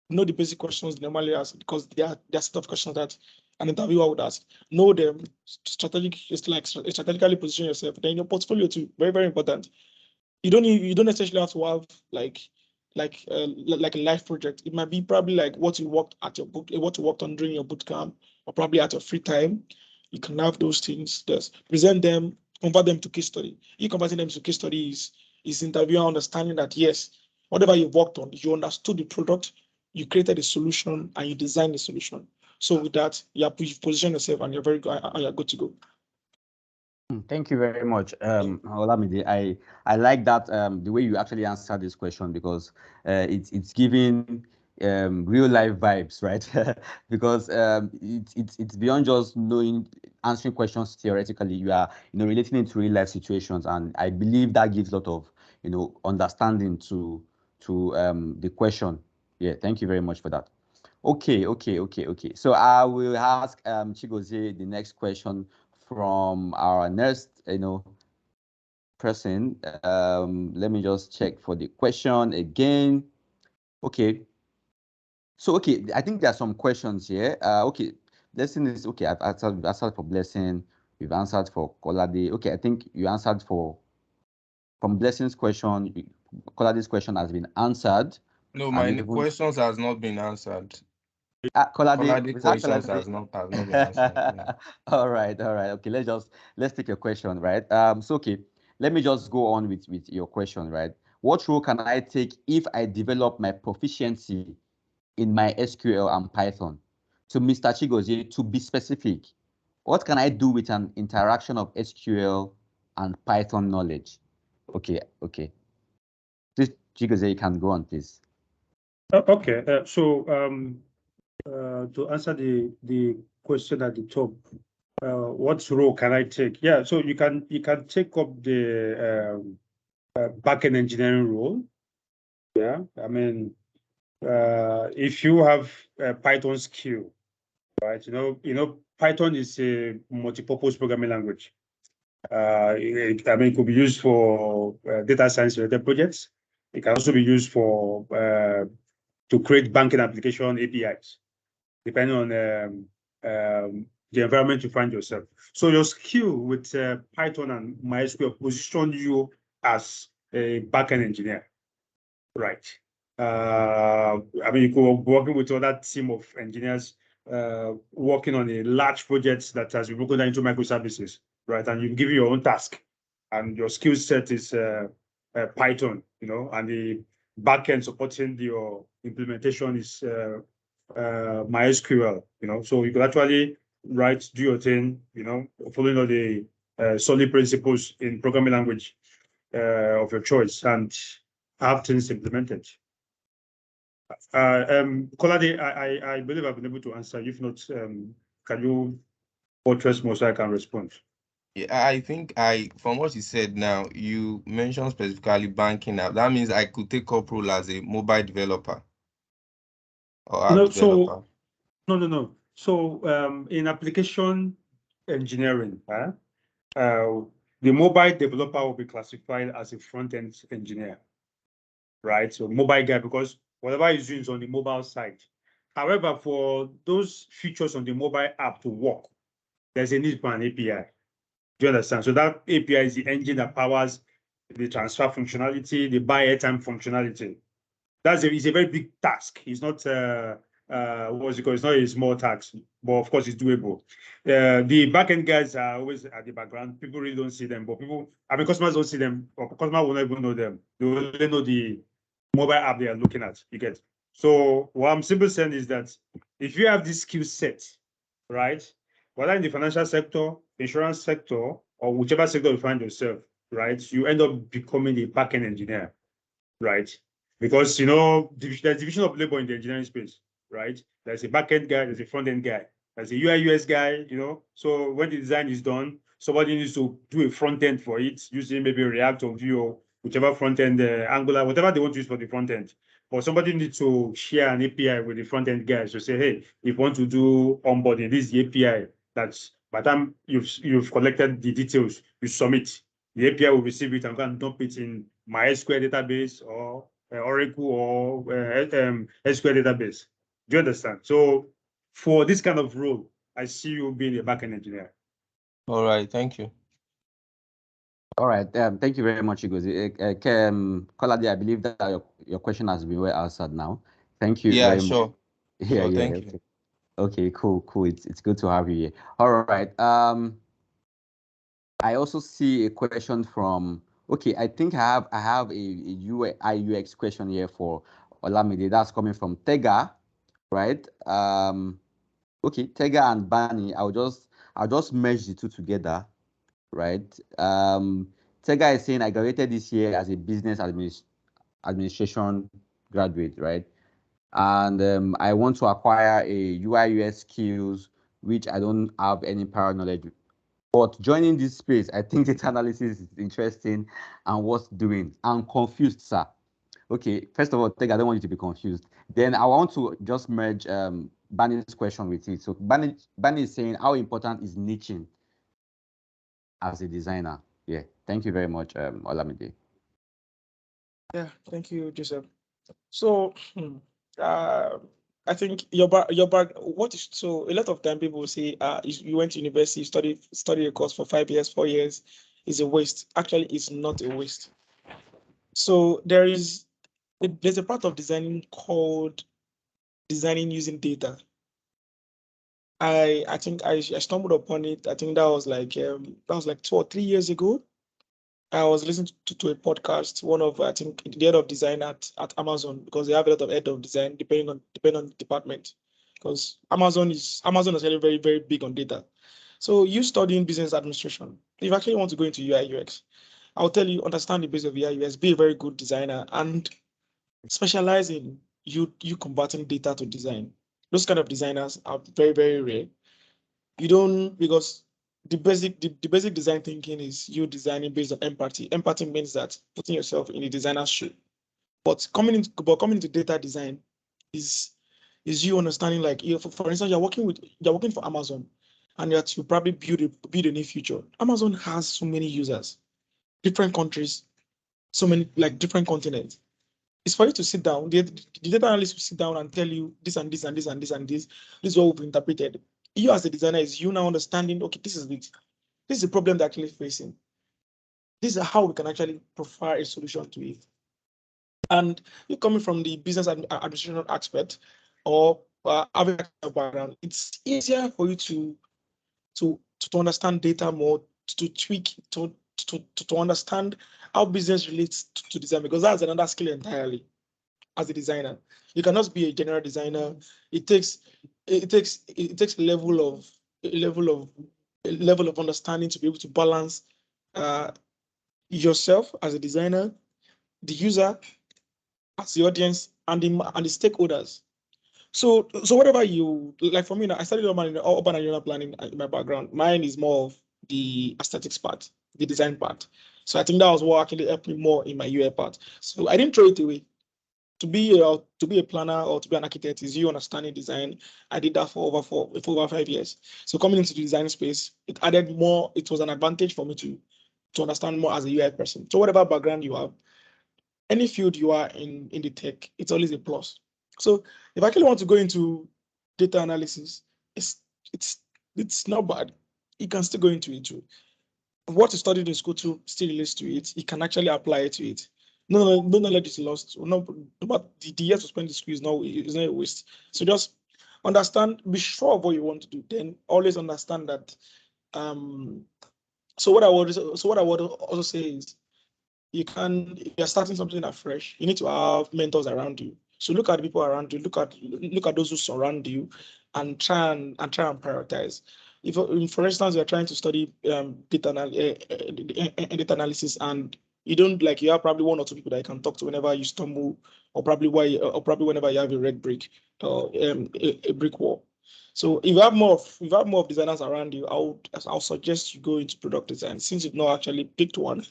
know the basic questions they normally ask, because there are set of questions that an interviewer would ask. Know them. Strategically position yourself. Then your portfolio too, very, very important. You don't necessarily have to have like a life project. It might be probably like what you worked on during your bootcamp, or probably at your free time. You can have those things. Just present them, convert them to case study. You converting them to case studies is interviewer understanding that yes, whatever you worked on, you understood the product, you created a solution, and you designed the solution. So with that, you position yourself and you're very good and you're good to go. Thank you very much, Olamide. I like that the way you actually answered this question, because it's giving real life vibes, right? Because it's beyond just knowing answering questions theoretically. You are relating it to real life situations, and I believe that gives a lot of understanding to the question. Yeah, thank you very much for that. Okay. So I will ask Chigozie the next question from our next, person. Let me just check for the question again. Okay. So I think there are some questions here. Okay, blessing is okay. I've answered for blessing. We've answered for Kolade. Okay, I think you answered for from blessing's question. Kolade's question has been answered. No, my questions has not been answered. Kolade questions has not been answered. Yeah. All right. Okay, let's take a question, right? So okay, let me just go on with your question, right? What role can I take if I develop my proficiency in my SQL and Python? So Mr. Chigozie, to be specific, what can I do with an interaction of SQL and Python knowledge? Okay. This Chigozie, you can go on, please. Okay. To answer the question at the top, what role can I take? Yeah, so you can take up the backend engineering role. Yeah, I mean, if you have a Python skill, right? Python is a multi-purpose programming language. It could be used for data science related projects. It can also be used for to create banking application APIs, depending on the environment you find yourself. So your skill with Python and MySQL position you as a backend engineer, right? You could be working with other team of engineers working on a large project that has been broken down into microservices, right? And you give your own task, and your skill set is Python, and the backend supporting your implementation is MySQL, so you could actually do your thing, following all the solid principles in programming language of your choice, and have things implemented. Kolade, I believe I've been able to answer. If not, can you buttress more so I can respond? Yeah, I think from what you said now, you mentioned specifically banking app. That means I could take up role as a mobile developer or app developer. No. So in application engineering, the mobile developer will be classified as a front-end engineer, right? So mobile guy, because whatever he's doing is on the mobile side. However, for those features on the mobile app to work, there's a need for an API. Do you understand? So that API is the engine that powers the transfer functionality, the buy airtime functionality. it's a very big task. It's not what's it called? It's not a small task, but of course it's doable. The backend guys are always at the background. People really don't see them, but customers don't see them, or customers will not even know them. They only know the mobile app they are looking at. You get. So what I'm simply saying is that if you have this skill set, right, whether in the financial sector, insurance sector, or whichever sector you find yourself, right, you end up becoming a backend engineer, right? Because there's division of labor in the engineering space, right? There's a back-end guy, there's a front-end guy, there's a UI UX guy, So when the design is done, somebody needs to do a front end for it, using maybe React or Vue, or whichever front end, Angular, whatever they want to use for the front end. But somebody needs to share an API with the front end guys to say, hey, if you want to do onboarding, this is the API that's by the time you've collected the details, you submit. The API will receive it and go and dump it in MySQL database or Oracle or SQL database. Do you understand? So for this kind of role, I see you being a backend engineer. All right, thank you. All right, thank you very much, Chigozie. Kolade, I believe that your question has been well answered now. Thank you Yeah, very much. sure. Yeah, Sure, yeah. thank Okay. you. Okay, cool. It's good to have you here. All right. I also see a question from. Okay, I think I have a UI UX question here for Olamide. That's coming from Tega, right? Okay, Tega and Bani. I'll just merge the two together, right? Tega is saying I graduated this year as a business administration graduate, right? And I want to acquire a UI UX skills which I don't have any prior knowledge. But joining this space, I think data analysis is interesting and worth doing. I'm confused, sir. Okay, first of all, Teg, I don't want you to be confused. Then I want to just merge Bani's question with it. So Bani is saying, how important is niching as a designer? Yeah, thank you very much, Olamide. Yeah, thank you, Joseph. So, I think your back. What is so? A lot of time people say, you went to university, study a course for 5 years, 4 years, is a waste. Actually, it's not a waste. So there's a part of designing called designing using data. I think I stumbled upon it. I think that was like 2 or 3 years ago. I was listening to a podcast, one of I think the head of design at Amazon, because they have a lot of head of design depending on the department. Because Amazon is really very, very big on data. So you studying business administration, if you actually want to go into UI UX, I'll tell you, understand the basics of UI UX, be a very good designer, and specialize in you converting data to design. Those kind of designers are very, very rare. You don't, because the basic design thinking is you designing based on empathy. Empathy means that putting yourself in the designer's shoe. But coming into data design is you understanding, like, for instance, you're working for Amazon, and you probably build a new feature. Amazon has so many users, different countries, so many, like, different continents. It's for you to sit down. The data analyst will sit down and tell you this and this and this and this and this. This is what we've interpreted. You as a designer is you now understanding, okay, this is it. This is the problem they're actually facing. This is how we can actually provide a solution to it. And you coming from the business administration aspect, or having a background, it's easier for you to understand data more, to tweak, to understand how business relates to design, because that's another skill entirely. As a designer, you cannot be a general designer. It takes a level of understanding to be able to balance yourself as a designer, the user as the audience, and the stakeholders. So whatever you like, for me now, I studied urban and regional planning in my background. Mine is more of the aesthetics part, the design part. So I think that was what actually helped me more in my UI part. So I didn't throw it away. To be a planner or to be an architect is you understanding design. I did that for over 5 years. So coming into the design space, it added more. It was an advantage for me to understand more as a UI person. So whatever background you have, any field you are in the tech, it's always a plus. So if I actually want to go into data analysis, it's not bad. You can still go into it too. What you studied in school too still relates to it. You can actually apply it to it. no knowledge is lost. No, but the years to spend the school is not a waste. So just understand, be sure of what you want to do. Then always understand that. So what I would also say is, if you're starting something afresh, you need to have mentors around you. So look at the people around you, look at those who surround you, and try and prioritize. If, for instance, you're trying to study data analysis, and you don't like, you have probably one or two people that you can talk to whenever you stumble, or probably whenever you have a red brick or a brick wall. So if you have more of designers around you, I'll suggest you go into product design, since you've not actually picked one.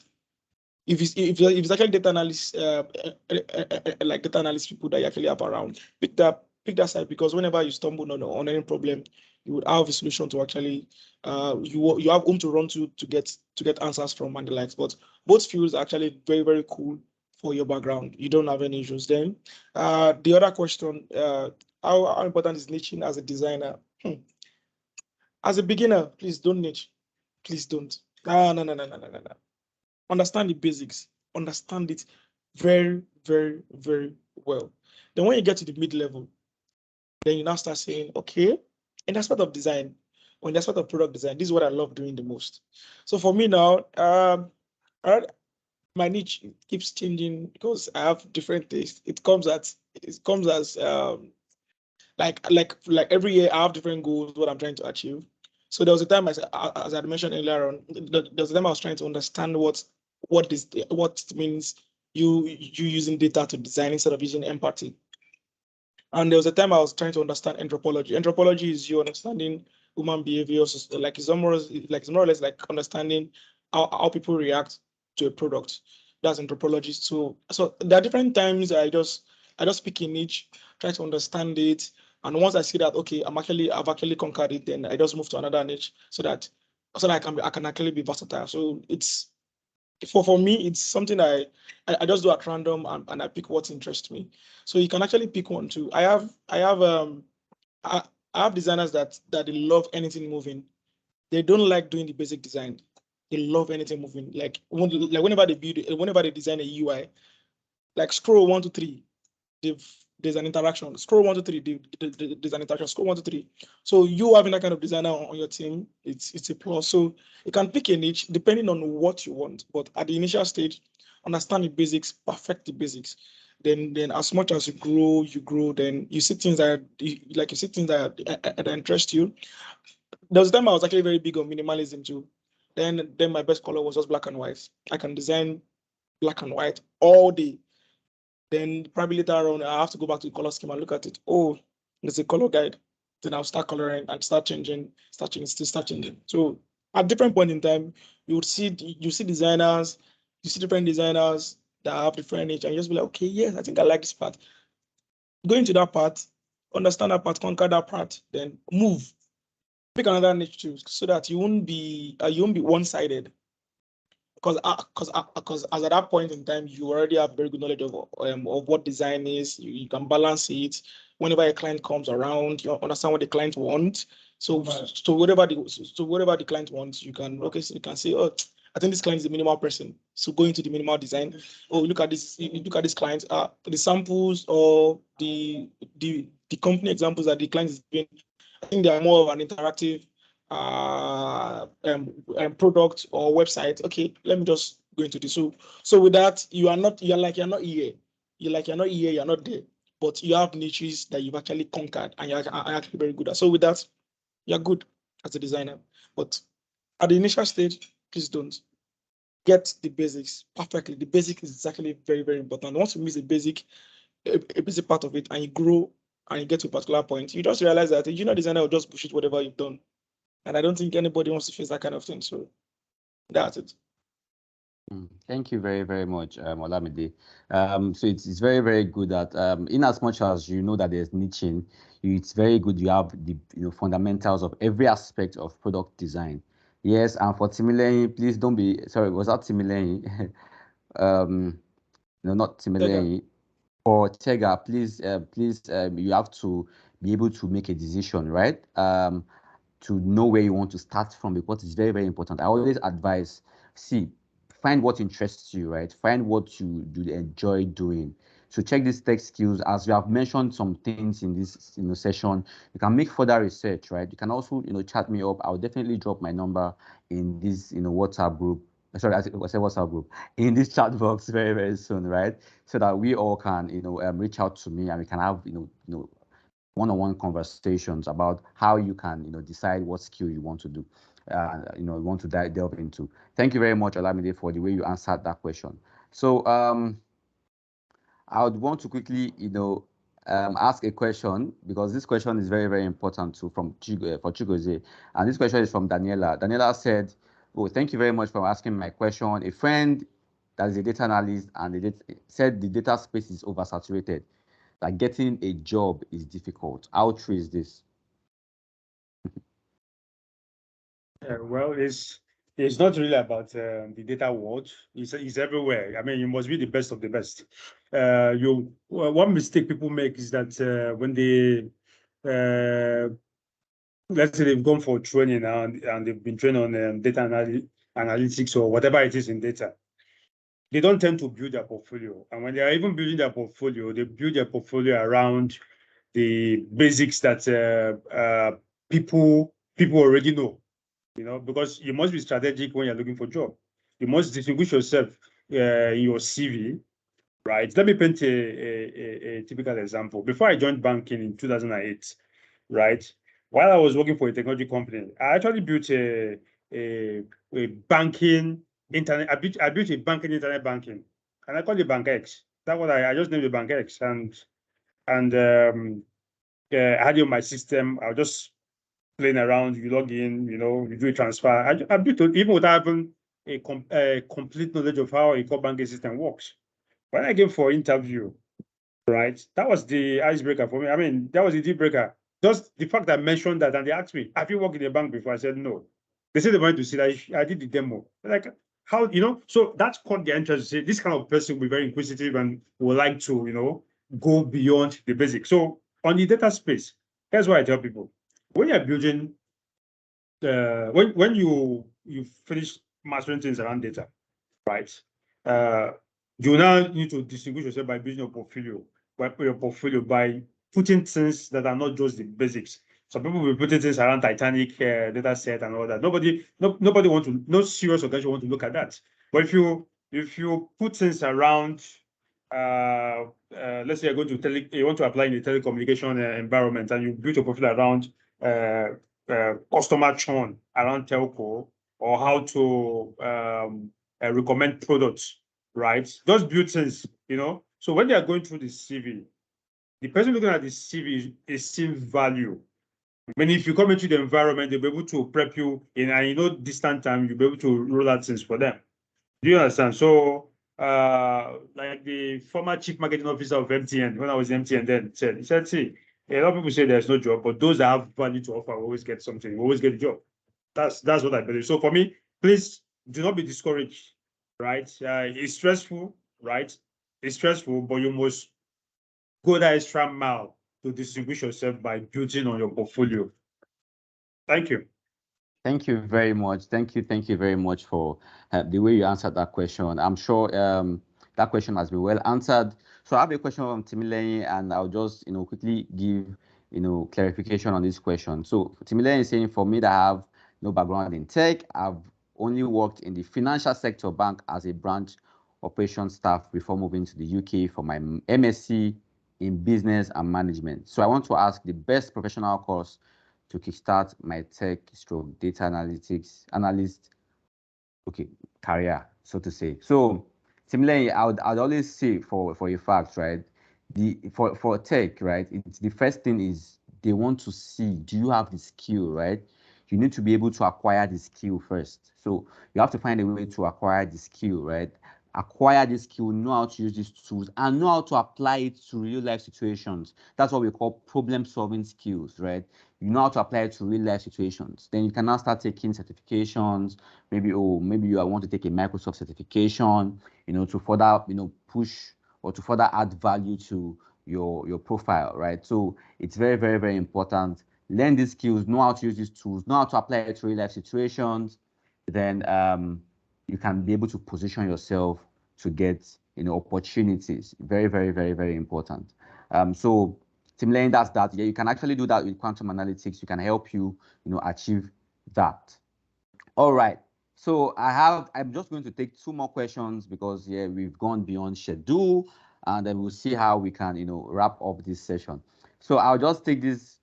If it's actually data analyst, like data analyst people that you actually have around, pick that side, because whenever you stumble on any problem, you would have a solution to actually you have whom to run to get answers from and the likes. But both fields are actually very, very cool for your background. You don't have any issues. Then the other question, how important is niching as a designer? As a beginner, please don't niche. Please don't. No. Understand the basics. Understand it very, very, very well. Then when you get to the mid-level, then you now start saying, okay, in the aspect of design, or in the aspect of product design, this is what I love doing the most. So for me now, my niche keeps changing because I have different tastes. It comes as like every year I have different goals, what I'm trying to achieve. So there was a time, as I mentioned earlier on, there was a time I was trying to understand what it means you using data to design instead of using empathy. And there was a time I was trying to understand anthropology. Anthropology is you understanding human behavior, like it's more or less like understanding how people react to a product. That's anthropology. So there are different times I just pick in each, try to understand it. And once I see that, okay, I've actually conquered it, then I just move to another niche so that I can actually be versatile. So it's for me, it's something I just do at random, and I pick what interests me. So you can actually pick one too. I have designers that they love anything moving. They don't like doing the basic design. They love anything moving. Like whenever they design a UI, like scroll 1 to 3, there's an interaction. Scroll 1 to 3, there's an interaction. Scroll 1 to 3. So you having that kind of designer on your team, it's a plus. So you can pick a niche depending on what you want. But at the initial stage, understand the basics, perfect the basics. Then as much as you grow, then you see things that interest you. There was a time I was actually very big on minimalism too. Then my best color was just black and white. I can design black and white all day. Then probably later on, I have to go back to the color scheme and look at it. Oh, there's a color guide. Then I'll start coloring and start changing. So at different point in time, you see designers, you see different designers that have different niche, and you just be like, okay, yes, I think I like this part. Go into that part, understand that part, conquer that part, then move. Pick another niche too, so that you won't be one-sided. Because as at that point in time, you already have very good knowledge of what design is. You can balance it. Whenever a client comes around, you understand what the client wants. So whatever the client wants, you can say, oh, I think this client is a minimal person. So go into the minimal design. Oh, look at this client. The samples or the company examples that the client is doing, I think they are more of an interactive product or website. Okay, let me just go into this. So with that, you're not here. You're not here, you're not there. But you have niches that you've actually conquered and you're actually very good at. So with that, you're good as a designer. But at the initial stage, please don't. Get the basics perfectly. The basic is actually very, very important. Once you miss a basic part of it, and you grow and you get to a particular point, you just realize that a designer will just bullshit whatever you've done. And I don't think anybody wants to face that kind of thing. So that's it. Thank you very, very much, Olamide. So it's very, very good that in as much as you know that there's niching, it's very good you have the fundamentals of every aspect of product design. Yes, and for Timilehin, please don't be sorry, was that Timilehin? No, not Timilehin. For Tega, please, you have to be able to make a decision, right? To know where you want to start from, because it's very, very important. I always advise, see, find what interests you, right? Find what you enjoy doing. So check these tech skills. As we have mentioned some things in this session, you can make further research, right? You can also chat me up. I'll definitely drop my number in this WhatsApp group. Sorry, I said WhatsApp group, in this chat box very, very soon, right? So that we all can reach out to me and we can have one-on-one conversations about how you can decide what skill you want to do, want to delve into. Thank you very much, Olamide, for the way you answered that question. So I would want to quickly ask a question, because this question is very, very important too, for Chigozie. And this question is from Daniela. Daniela said, "Oh, thank you very much for asking my question. A friend that is a data analyst and said the data space is oversaturated, like getting a job is difficult. How true is this?" Well, it's not really about the data world. It's everywhere. I mean, you must be the best of the best. One mistake people make is that when they let's say they've gone for training and they've been trained on data analytics or whatever it is in data, they don't tend to build their portfolio. And when they are even building their portfolio, they build their portfolio around the basics that people already know. Because you must be strategic when you're looking for a job. You must distinguish yourself in your CV, right? Let me paint a typical example. Before I joined banking in 2008, right? While I was working for a technology company, I actually built a banking internet. I built a banking internet banking, and I called it Bank X. That's what I just named it Bank X, and I had it on my system. I was just playing around, you log in, you do a transfer. I built it even without having a complete knowledge of how a core banking system works. When I came for interview, right, that was the icebreaker for me. I mean, that was the deal breaker. Just the fact that I mentioned that, and they asked me, "Have you worked in a bank before?" I said no. They said they wanted to see that I did the demo. Like, how, so that caught their interest to say this kind of person will be very inquisitive and would like to, go beyond the basics. So on the data space, here's what I tell people. When you're building, when you finish mastering things around data, right? You now need to distinguish yourself by building your portfolio by putting things that are not just the basics. Some people will be putting things around Titanic data set and all that. Nobody want to, no serious organization want to look at that. But if you put things around, let's say you're going to you want to apply in the telecommunication environment, and you build your profile around customer churn around telco, or how to recommend products, right? Those build things, So when they are going through the CV, the person looking at the CV is seeing value. I mean, if you come into the environment, they'll be able to prep you in, distant time, you'll be able to roll out things for them. Do you understand? So, like the former chief marketing officer of MTN, when I was MTN then, he said, see, a lot of people say there's no job, but those that have value to offer always get something, always get a job. That's what I believe. So for me, please do not be discouraged, right? It's stressful, right? It's stressful, but you must go that extra mile to distinguish yourself by building on your portfolio. Thank you. Thank you very much. Thank you very much for the way you answered that question. I'm sure that question has been well answered. So I have a question from Timileyin, and I'll just quickly give clarification on this question. So Timileyin is saying, for me that have no background in tech, I've only worked in the financial sector bank as a branch operations staff before moving to the UK for my MSc in business and management. So I want to ask the best professional course to kickstart my tech stroke data analyst career, so to say. So similarly, I'd always say for a fact, right? For tech, right? It's the first thing is they want to see, do you have the skill, right? You need to be able to acquire the skill first. So you have to find a way to acquire the skill, right? Acquire this skill, know how to use these tools, and know how to apply it to real life situations. That's what we call problem solving skills, right? You know how to apply it to real life situations. Then you can now start taking certifications. Maybe you want to take a Microsoft certification, to further, push or to further add value to your profile, right? So it's very, very, very important. Learn these skills, know how to use these tools, know how to apply it to real life situations. Then you can be able to position yourself to get opportunities. Very, very, very, very important. So Team Learning, that's that. Yeah, you can actually do that with quantum analytics. You can help you achieve that. All right. So I'm just going to take two more questions because yeah, we've gone beyond schedule, and then we'll see how we can wrap up this session. So I'll just take this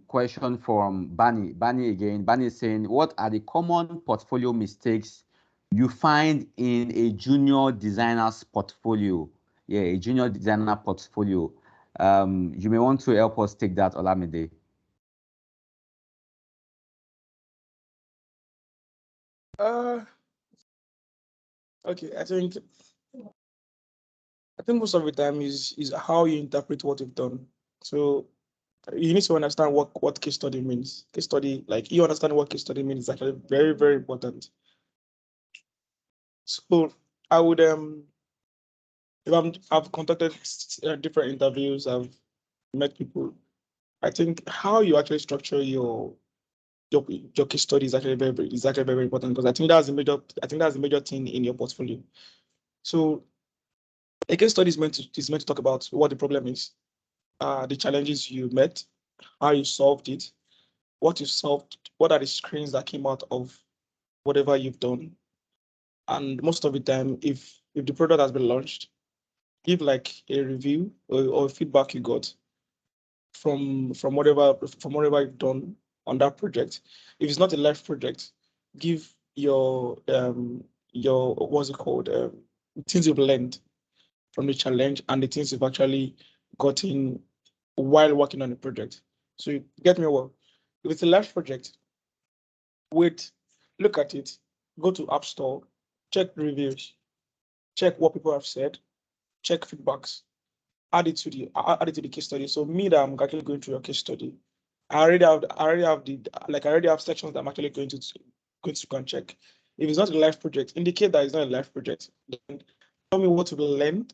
question from Bani. Bani again. Bani is saying, what are the common portfolio mistakes you find in a junior designer's portfolio? Yeah, a junior designer portfolio. You may want to help us take that, Olamide. Okay, I think most of the time is how you interpret what you've done. So you need to understand what case study means. Case study, like you understand what case study means is actually very, very important. So I would if I've conducted different interviews, I've met people. I think how you actually structure your case study is actually very important, because I think that's the major thing in your portfolio. So a case study is meant to talk about what the problem is, the challenges you met, how you solved it, what you solved, what are the screens that came out of whatever you've done. And most of the time, if the product has been launched, give like a review or feedback you got from whatever you've done on that project. If it's not a live project, give your what's it called, things you've learned from the challenge and the things you've actually gotten while working on the project. So you get me well. If it's a live project, wait, look at it, go to App Store, check reviews, check what people have said, check feedbacks, add it to the case study. So me, that I'm actually going through your case study, I already have sections that I'm actually going to go and check. If it's not a live project, indicate that it's not a live project. Then tell me what to learn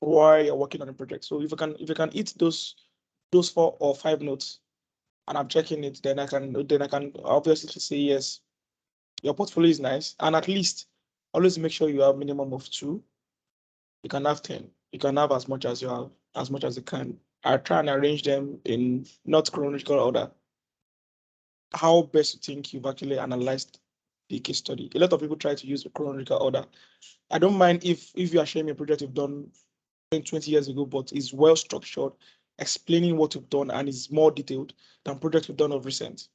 while you're working on a project. So if you can hit those 4 or 5 notes, and I'm checking it, then I can obviously say yes, your portfolio is nice. And at least always make sure you have minimum of 2. You can have 10. You can have as much as you can. I try and arrange them in not chronological order. How best you think you've actually analyzed the case study. A lot of people try to use the chronological order. I don't mind if you are sharing a project you've done 20 years ago, but it's well structured, explaining what you've done, and is more detailed than projects you've done of recent.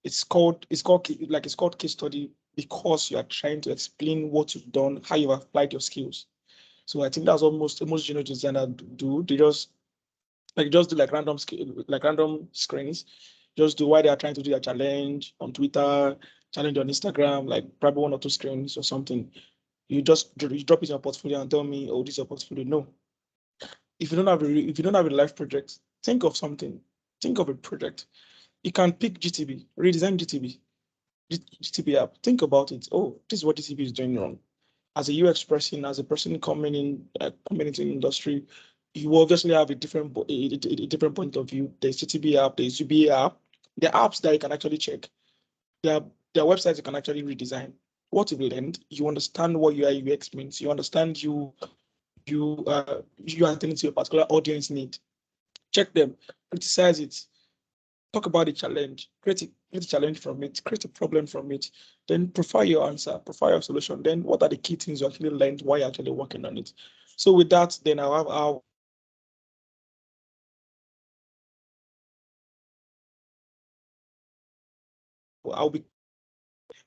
It's called case study because you are trying to explain what you've done, how you've applied your skills. So I think that's what most junior designers do. They just do random screens. Just do while they are trying to do their challenge on Twitter, challenge on Instagram, like probably 1 or 2 screens or something. You drop it in your portfolio and tell me, oh, this is your portfolio. No. If you don't have a live project, think of something. Think of a project. You can pick GTB, redesign GTB app. Think about it. Oh, this is what GTB is doing wrong. As a UX person, as a person coming into the industry, you obviously have a different point of view. There's GTB app, there's UBA app. There are apps that you can actually check. There are websites you can actually redesign. What you've learned, you understand what UI UX means. You understand you are attending to a particular audience need. Check them, criticize it, talk about the challenge, create a challenge from it, create a problem from it, then profile your answer, profile your solution. Then what are the key things you actually learned while you're actually working on it? So with that, then I'll be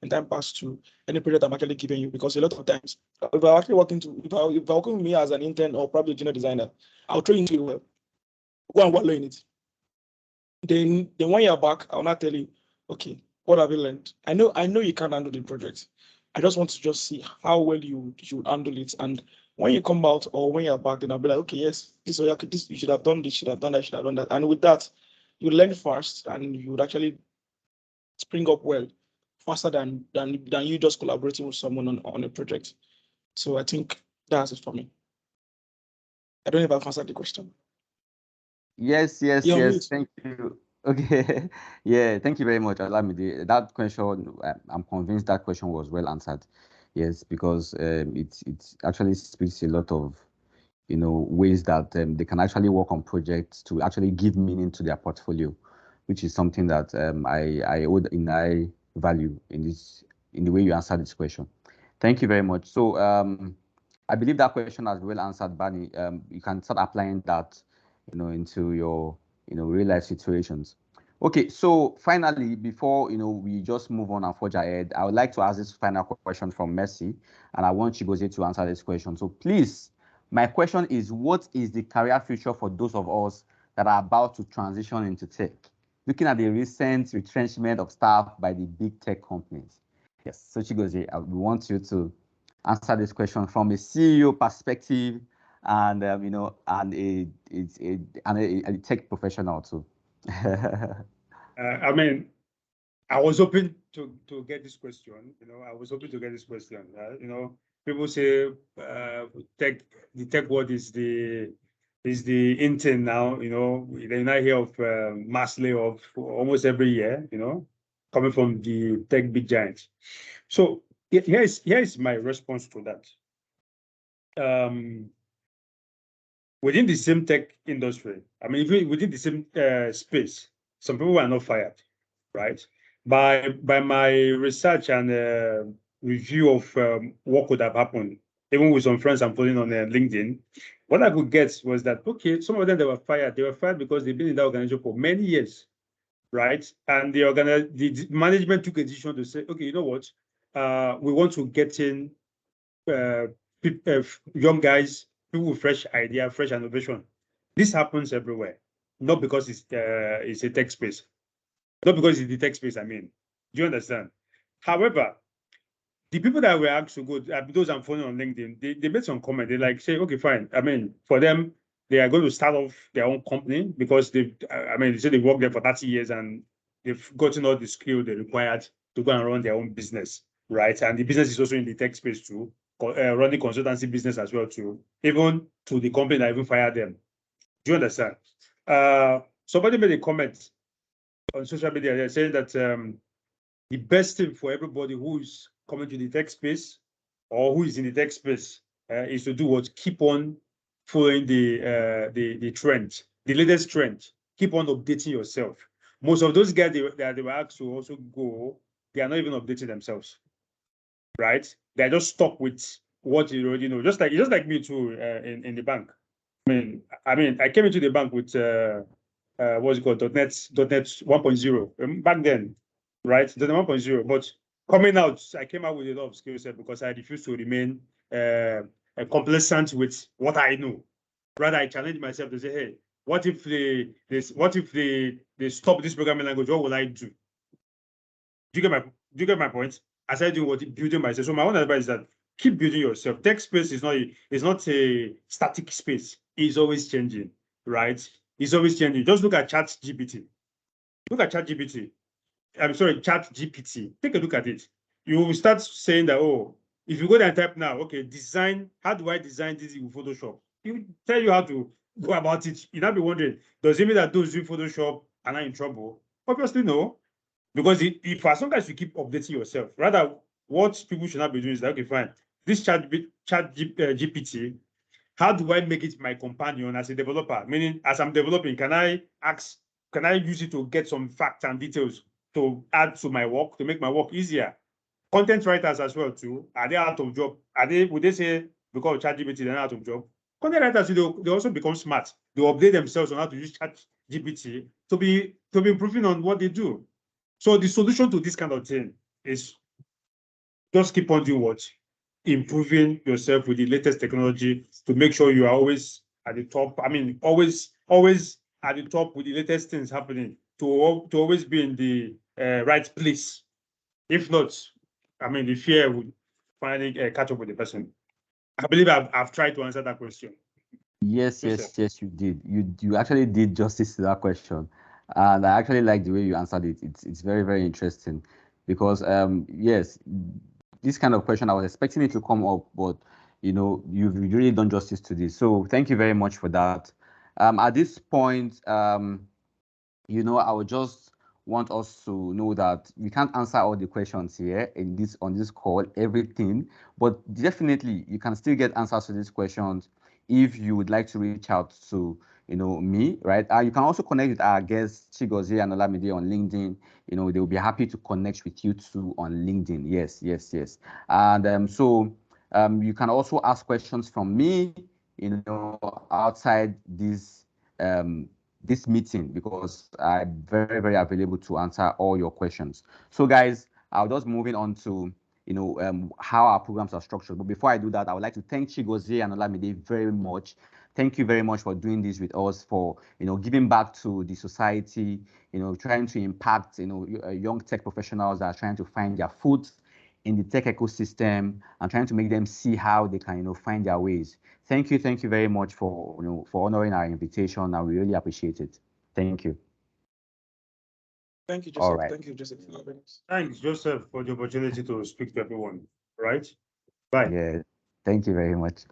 in time pass to any project I'm actually giving you, because a lot of times, if I'm actually if you're working with me as an intern or probably a junior designer, I'll throw you into it well. Go and learn it. Then when you're back, I'll not tell you, okay, what have you learned? I know you can't handle the project. I just want to see how well you handle it. And when you come out or when you're back, then I'll be like, okay, yes, this you should have done this, should have done that, should have done that. And with that, you learn fast and you would actually spring up well, faster than you just collaborating with someone on a project. So I think that's it for me. I don't know if I've answered the question. Yes. You're on mute. Thank you. Okay. Yeah, thank you very much, Olamide. That question, I'm convinced that question was well answered. Yes, because it actually speaks a lot of, ways that they can actually work on projects to actually give meaning to their portfolio, which is something that I would in I value in the way you answered this question. Thank you very much. So I believe that question has been well answered, Barney. You can start applying that, into your real life situations. Okay, so finally, before we just move on and forge ahead, I would like to ask this final question from Messi, and I want Chigozie to answer this question. So please, my question is, what is the career future for those of us that are about to transition into tech? Looking at the recent retrenchment of staff by the big tech companies. Yes, so Chigozie, we want you to answer this question from a CEO perspective, and a tech professional too. I mean, I was hoping to get this question. I was hoping to get this question. People say the tech world is the in thing now. They now hear of mass layoff almost every year. Coming from the tech big giants. So here is my response to that. Within the same tech industry, I mean, even within the same space, some people are not fired, right? By my research and review of what could have happened, even with some friends I'm following on LinkedIn, what I could get was that, okay, some of them, they were fired. They were fired because they've been in that organization for many years, right? And the management took a decision to say, okay, you know what? We want to get in young guys, people with fresh idea, fresh innovation. This happens everywhere, not because it's a tech space, not because it's the tech space. I mean, do you understand? However, the people that were asked to go, those I'm following on LinkedIn, they made some comment. They like say, okay, fine. I mean, for them, they are going to start off their own company because they say they worked there for 30 years and they've gotten all the skill they required to go and run their own business, right? And the business is also in the tech space too, running consultancy business as well too, even to the company that even fired them. Do you understand? Somebody made a comment on social media saying that the best thing for everybody who is coming to the tech space or who is in the tech space is to do what? Keep on following the trend, the latest trend. Keep on updating yourself. Most of those guys that they were asked to also go, they are not even updating themselves, right? They're just stuck with what you already know. Just like me too in the bank. I mean, I came into the bank with what's it called, .NET 1.0 back then, right? .NET 1.0. But coming out, I came out with a lot of skill set because I refused to remain complacent with what I know. Rather, I challenged myself to say, hey, what if they stop this programming language? What will I do? Do you get my point? I started doing what building myself. So my own advice is that keep building yourself. Tech space is not a static space. It's always changing, right? It's always changing. Just look at ChatGPT. Look at ChatGPT. I'm sorry, ChatGPT. Take a look at it. You will start saying that, oh, if you go there and type now, okay, how do I design this in Photoshop? It will tell you how to go about it. You'll not be wondering, does it mean that those doing Photoshop are not in trouble? Obviously, no. Because if as long as you keep updating yourself, rather what people should not be doing is like, okay, fine, this GPT, how do I make it my companion as a developer? Meaning, as I'm developing, can I use it to get some facts and details to add to my work, to make my work easier? Content writers as well too, are they out of job? Would they say because of ChatGPT they're not out of job? Content writers, they also become smart. They update themselves on how to use ChatGPT to be improving on what they do. So the solution to this kind of thing is just keep on doing what? Improving yourself with the latest technology to make sure you are always at the top. I mean, always at the top with the latest things happening to always be in the right place. If not, I mean, the fear would finally catch up with the person. I believe I've tried to answer that question. Yes, you did. You actually did justice to that question, and I actually like the way you answered it. It's very, very interesting because yes, this kind of question I was expecting it to come up, but you've really done justice to this. So thank you very much for that. At this point, I would just want us to know that we can't answer all the questions here on this call, everything, but definitely you can still get answers to these questions if you would like to reach out to me, right? You can also connect with our guests Chigozie and Olamide on LinkedIn. They will be happy to connect with you too on LinkedIn. Yes, yes, yes. And so you can also ask questions from me, outside this meeting, because I'm very, very available to answer all your questions. So, guys, I'll just moving on to how our programs are structured. But before I do that, I would like to thank Chigozie and Olamide very much. Thank you very much for doing this with us, for giving back to the society, trying to impact young tech professionals that are trying to find their foot in the tech ecosystem and trying to make them see how they can find their ways. Thank you very much for honoring our invitation, and we really appreciate it. Thank you. Thank you, All Joseph. right. Thank you, Joseph, for having us. Thanks, Joseph, for the opportunity to speak to everyone. Right? Bye. Yeah. Thank you very much.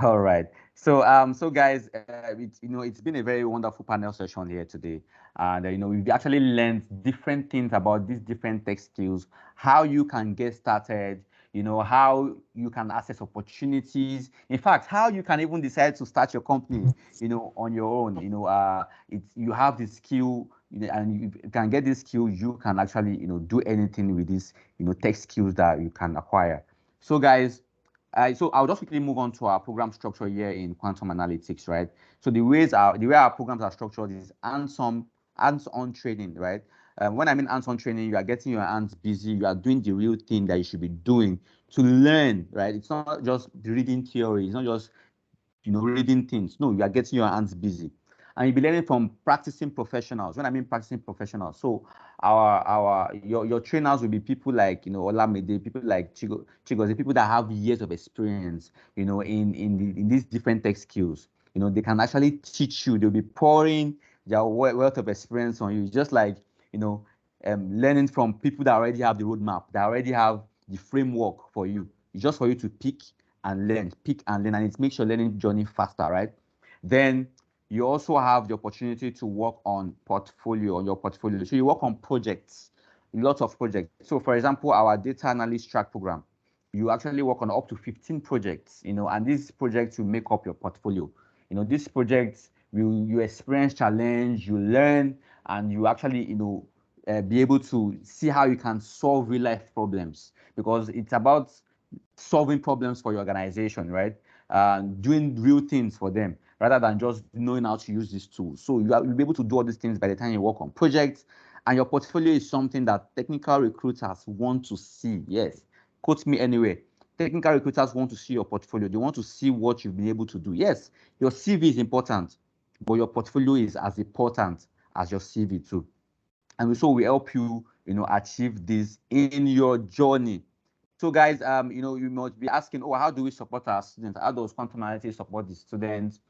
All right. So guys, it's been a very wonderful panel session here today, and we've actually learned different things about these different tech skills, how you can get started, how you can access opportunities. In fact, how you can even decide to start your company, on your own. You have the skill, and you can get this skill. You can actually, do anything with this, tech skills that you can acquire. So guys. So I'll just quickly move on to our program structure here in quantum analytics, right? So the way our programs are structured is hands-on training, right? When I mean hands-on training, you are getting your hands busy, you are doing the real thing that you should be doing to learn, right? It's not just reading theory, it's not just reading things. No, you are getting your hands busy. And you'll be learning from practicing professionals. When I mean practicing professionals, so your trainers will be people like Olamide, people like Chigozie, people that have years of experience, in these different tech skills. They can actually teach you. They'll be pouring their wealth of experience on you, just like learning from people that already have the roadmap, that already have the framework for you. It's just for you to pick and learn, and it makes your learning journey faster, right? Then you also have the opportunity to work on your portfolio. So you work on projects, lots of projects. So for example, our data analyst track program, you actually work on up to 15 projects, and these projects will make up your portfolio. These projects you experience challenge, you learn, and you actually, be able to see how you can solve real life problems, because it's about solving problems for your organization, right? Doing real things for them rather than just knowing how to use these tools. So you'll be able to do all these things by the time you work on projects. And your portfolio is something that technical recruiters want to see. Yes, quote me anyway. Technical recruiters want to see your portfolio. They want to see what you've been able to do. Yes, your CV is important, but your portfolio is as important as your CV too. And so we help you, achieve this in your journey. So guys, you must be asking, oh, how do we support our students? How does quantum analytics support the students?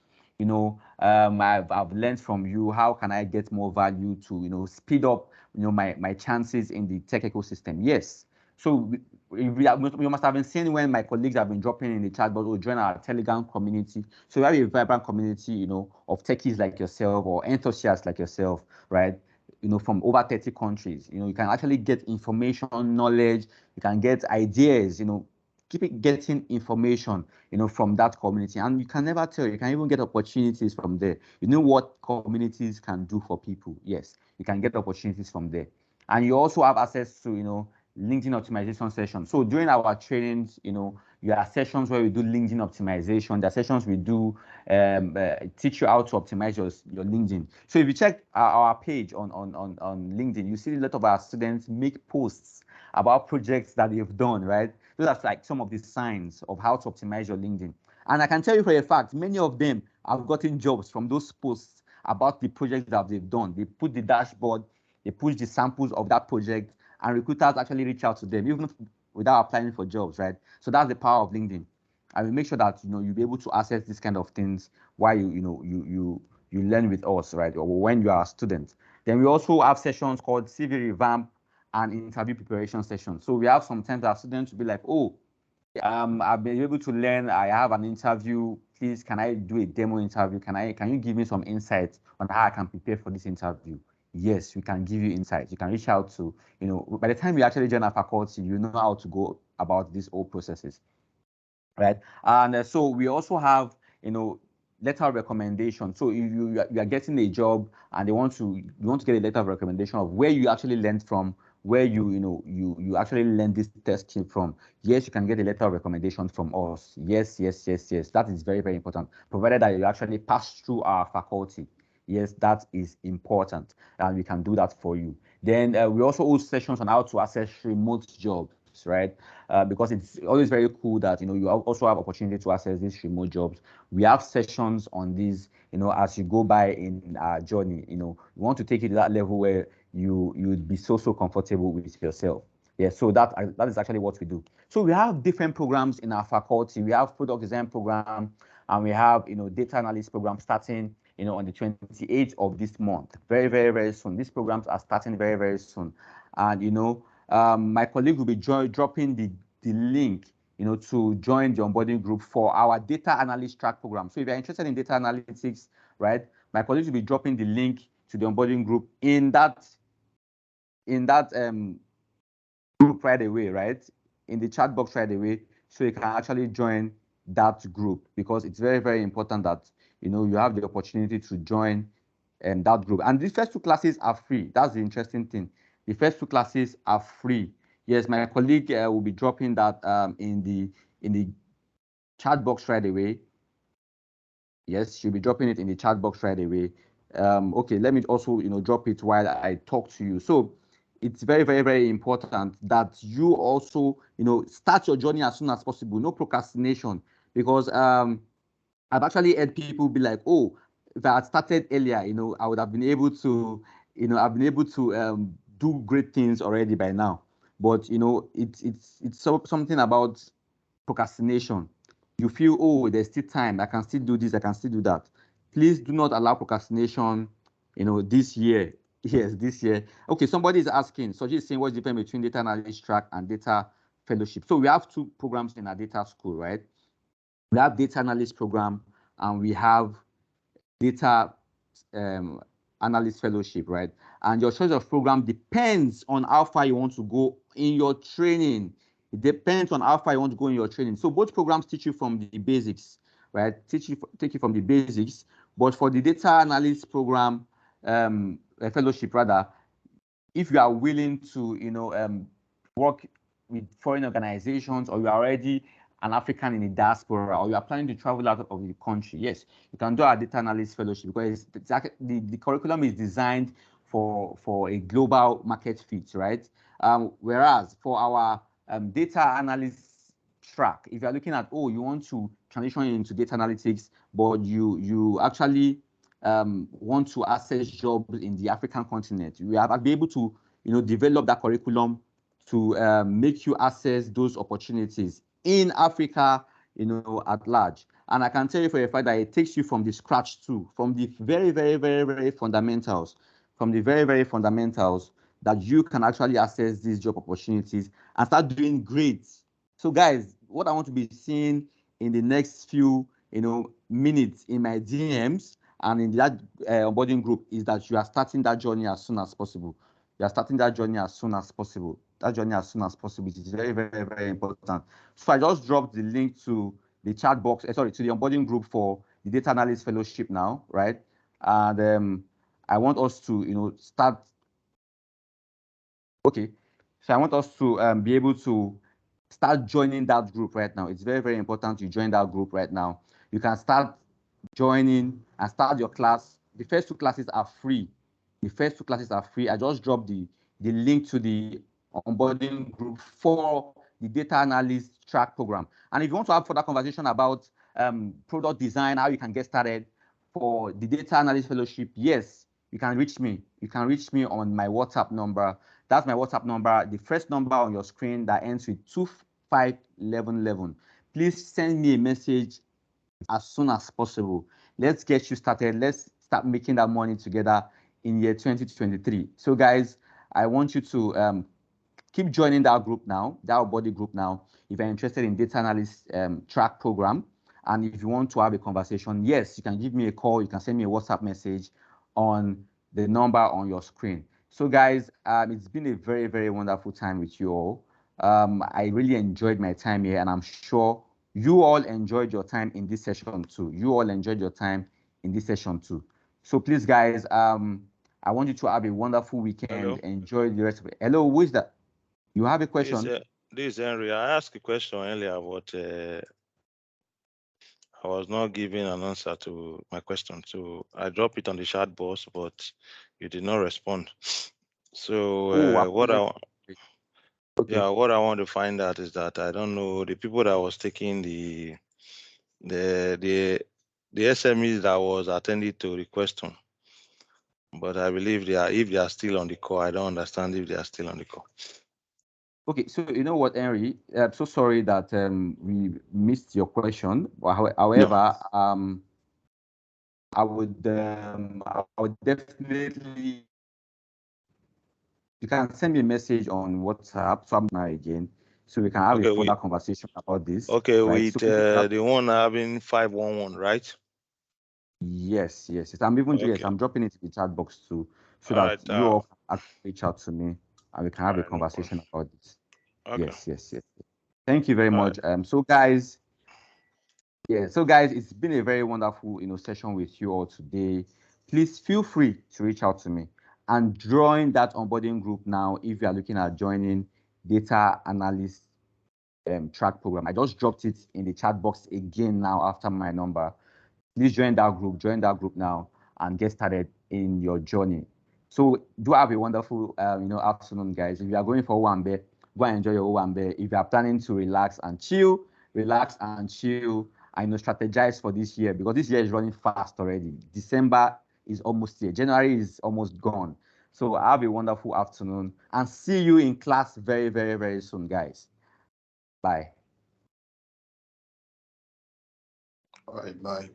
I've learned from you. How can I get more value to, speed up, my chances in the tech ecosystem? Yes. So you must have been seeing when my colleagues have been dropping in the chat, but we'll join our Telegram community. So we have a vibrant community, of techies like yourself or enthusiasts like yourself, right? From over 30 countries. You can actually get information, knowledge, you can get ideas, keep getting information, from that community. And you can never tell, you can even get opportunities from there. You know what communities can do for people? Yes, you can get opportunities from there. And you also have access to, LinkedIn optimization sessions. So during our trainings, there are sessions where we do LinkedIn optimization. There are sessions we do teach you how to optimize your LinkedIn. So if you check our page on LinkedIn, you see a lot of our students make posts about projects that they've done, right? So that's like some of the signs of how to optimize your LinkedIn. And I can tell you for a fact, many of them have gotten jobs from those posts about the projects that they've done. They put the dashboard, they push the samples of that project, and recruiters actually reach out to them, even without applying for jobs, right? So that's the power of LinkedIn. I will make sure that you'll be able to access these kind of things while you learn with us, right? Or when you are a student. Then we also have sessions called CV revamp and interview preparation sessions. So we have sometimes our students will be like, oh, I've been able to learn. I have an interview. Please, can I do a demo interview? Can you give me some insights on how I can prepare for this interview? yes, we can give you insights. You can reach out to, by the time you actually join our faculty, you know how to go about these whole processes, right? And so we also have, letter of recommendation. So if you are getting a job and you want to get a letter of recommendation of where you actually learned from, where you actually learned this testing from. Yes, you can get a letter of recommendation from us. Yes, yes, yes, yes. That is very, very important. Provided that you actually pass through our faculty. Yes, that is important, and we can do that for you. Then we also hold sessions on how to access remote jobs, right? Because it's always very cool that you also have opportunity to access these remote jobs. We have sessions on these, as you go by in our journey. We want to take you to that level where you'd be so comfortable with yourself. Yeah, so that is actually what we do. So we have different programs in our faculty. We have product design program, and we have data analyst program starting on the 28th of this month. Very, very, very soon. These programs are starting very, very soon. And my colleague will be dropping the link to join the onboarding group for our data analyst track program. So if you're interested in data analytics, right, my colleague will be dropping the link to the onboarding group in that group right away, right? In the chat box right away, so you can actually join that group, because it's very, very important that you have the opportunity to join that group. And the first two classes are free. That's the interesting thing. The first two classes are free. Yes, my colleague will be dropping that in the chat box right away. Yes, she'll be dropping it in the chat box right away. Okay, let me also drop it while I talk to you. So it's very, very, very important that you also start your journey as soon as possible. No procrastination, because I've actually heard people be like, oh, if I had started earlier, I would have been able to, do great things already by now. But it's something about procrastination. You feel, oh, there's still time, I can still do this, I can still do that. Please do not allow procrastination this year. Yes, this year. Okay, somebody is asking, so she's saying, what's the difference between data analyst track and data fellowship? So we have two programs in our data school, right? We have data analyst program and we have data analyst fellowship, right? And your choice of program depends on how far you want to go in your training. It depends on how far you want to go in your training. So both programs teach you from the basics, right? Take you from the basics. But for the data analyst program, fellowship rather, if you are willing to work with foreign organizations, or you are already an African in the diaspora, or you are planning to travel out of the country, yes, you can do our data analyst fellowship, because the curriculum is designed for a global market fit, right? Whereas for our data analyst track, if you are looking at, oh, you want to transition into data analytics, but you actually want to access jobs in the African continent, we have be able to develop that curriculum to make you access those opportunities in Africa, at large. And I can tell you for a fact that it takes you from the scratch too, from the very, very, very, very fundamentals, that you can actually access these job opportunities and start doing great. So guys, what I want to be seeing in the next few minutes in my DMs and in that onboarding group is that you are starting that journey as soon as possible. You are starting that journey as soon as possible. That journey as soon as possible, which is very, very, very important. So I just dropped the link to the chat box, to the onboarding group for the data analyst fellowship now, right? And I want us to start. Okay, so I want us to be able to start joining that group right now. It's very, very important you join that group right now. You can start joining and start your class. The first two classes are free. I just dropped the link to the onboarding group for the data analyst track program. And if you want to have further conversation about product design, how you can get started for the data analyst fellowship, yes, you can reach me. You can reach me on my WhatsApp number. That's my WhatsApp number, the first number on your screen that ends with 251111. Please send me a message as soon as possible. Let's get you started. Let's start making that money together in year 2023. So guys, I want you to keep joining that group now, that body group now, if you're interested in data analyst track program. And if you want to have a conversation, yes, you can give me a call, you can send me a WhatsApp message on the number on your screen. So guys, it's been a very, very wonderful time with you all. I really enjoyed my time here, and I'm sure you all enjoyed your time in this session too. You all enjoyed your time in this session too. So please, guys, I want you to have a wonderful weekend. Hello? Enjoy the rest of it. Hello, who is that? You have a question? This is Henry. I asked a question earlier, but I was not giving an answer to my question. So I dropped it on the chat box, but you did not respond. So what I want to find out is that I don't know the people that was taking the SMEs that was attending to the question. But I believe if they are still on the call. I don't understand if they are still on the call. Okay, so you know what, Henry? I'm so sorry that we missed your question. However, I would definitely. You can send me a message on WhatsApp, so I'm now again, so we can have a further conversation about this. Okay, right? with the one having 511, right? Yes. I'm even I'm dropping it in the chat box too, so that you all can reach out to me and we can have a conversation about this. Okay. Yes. Thank you very much. So guys, it's been a very wonderful, session with you all today. Please feel free to reach out to me and join that onboarding group now if you are looking at joining data analyst track program. I just dropped it in the chat box again now after my number. Please join that group now and get started in your journey. So do have a wonderful afternoon, guys. If you are going for Owambe, go and enjoy your Owambe. If you are planning to relax and chill, I know strategize for this year, because this year is running fast already. December is almost here. January is almost gone. So have a wonderful afternoon and see you in class very, very, very soon, guys. Bye. All right, bye.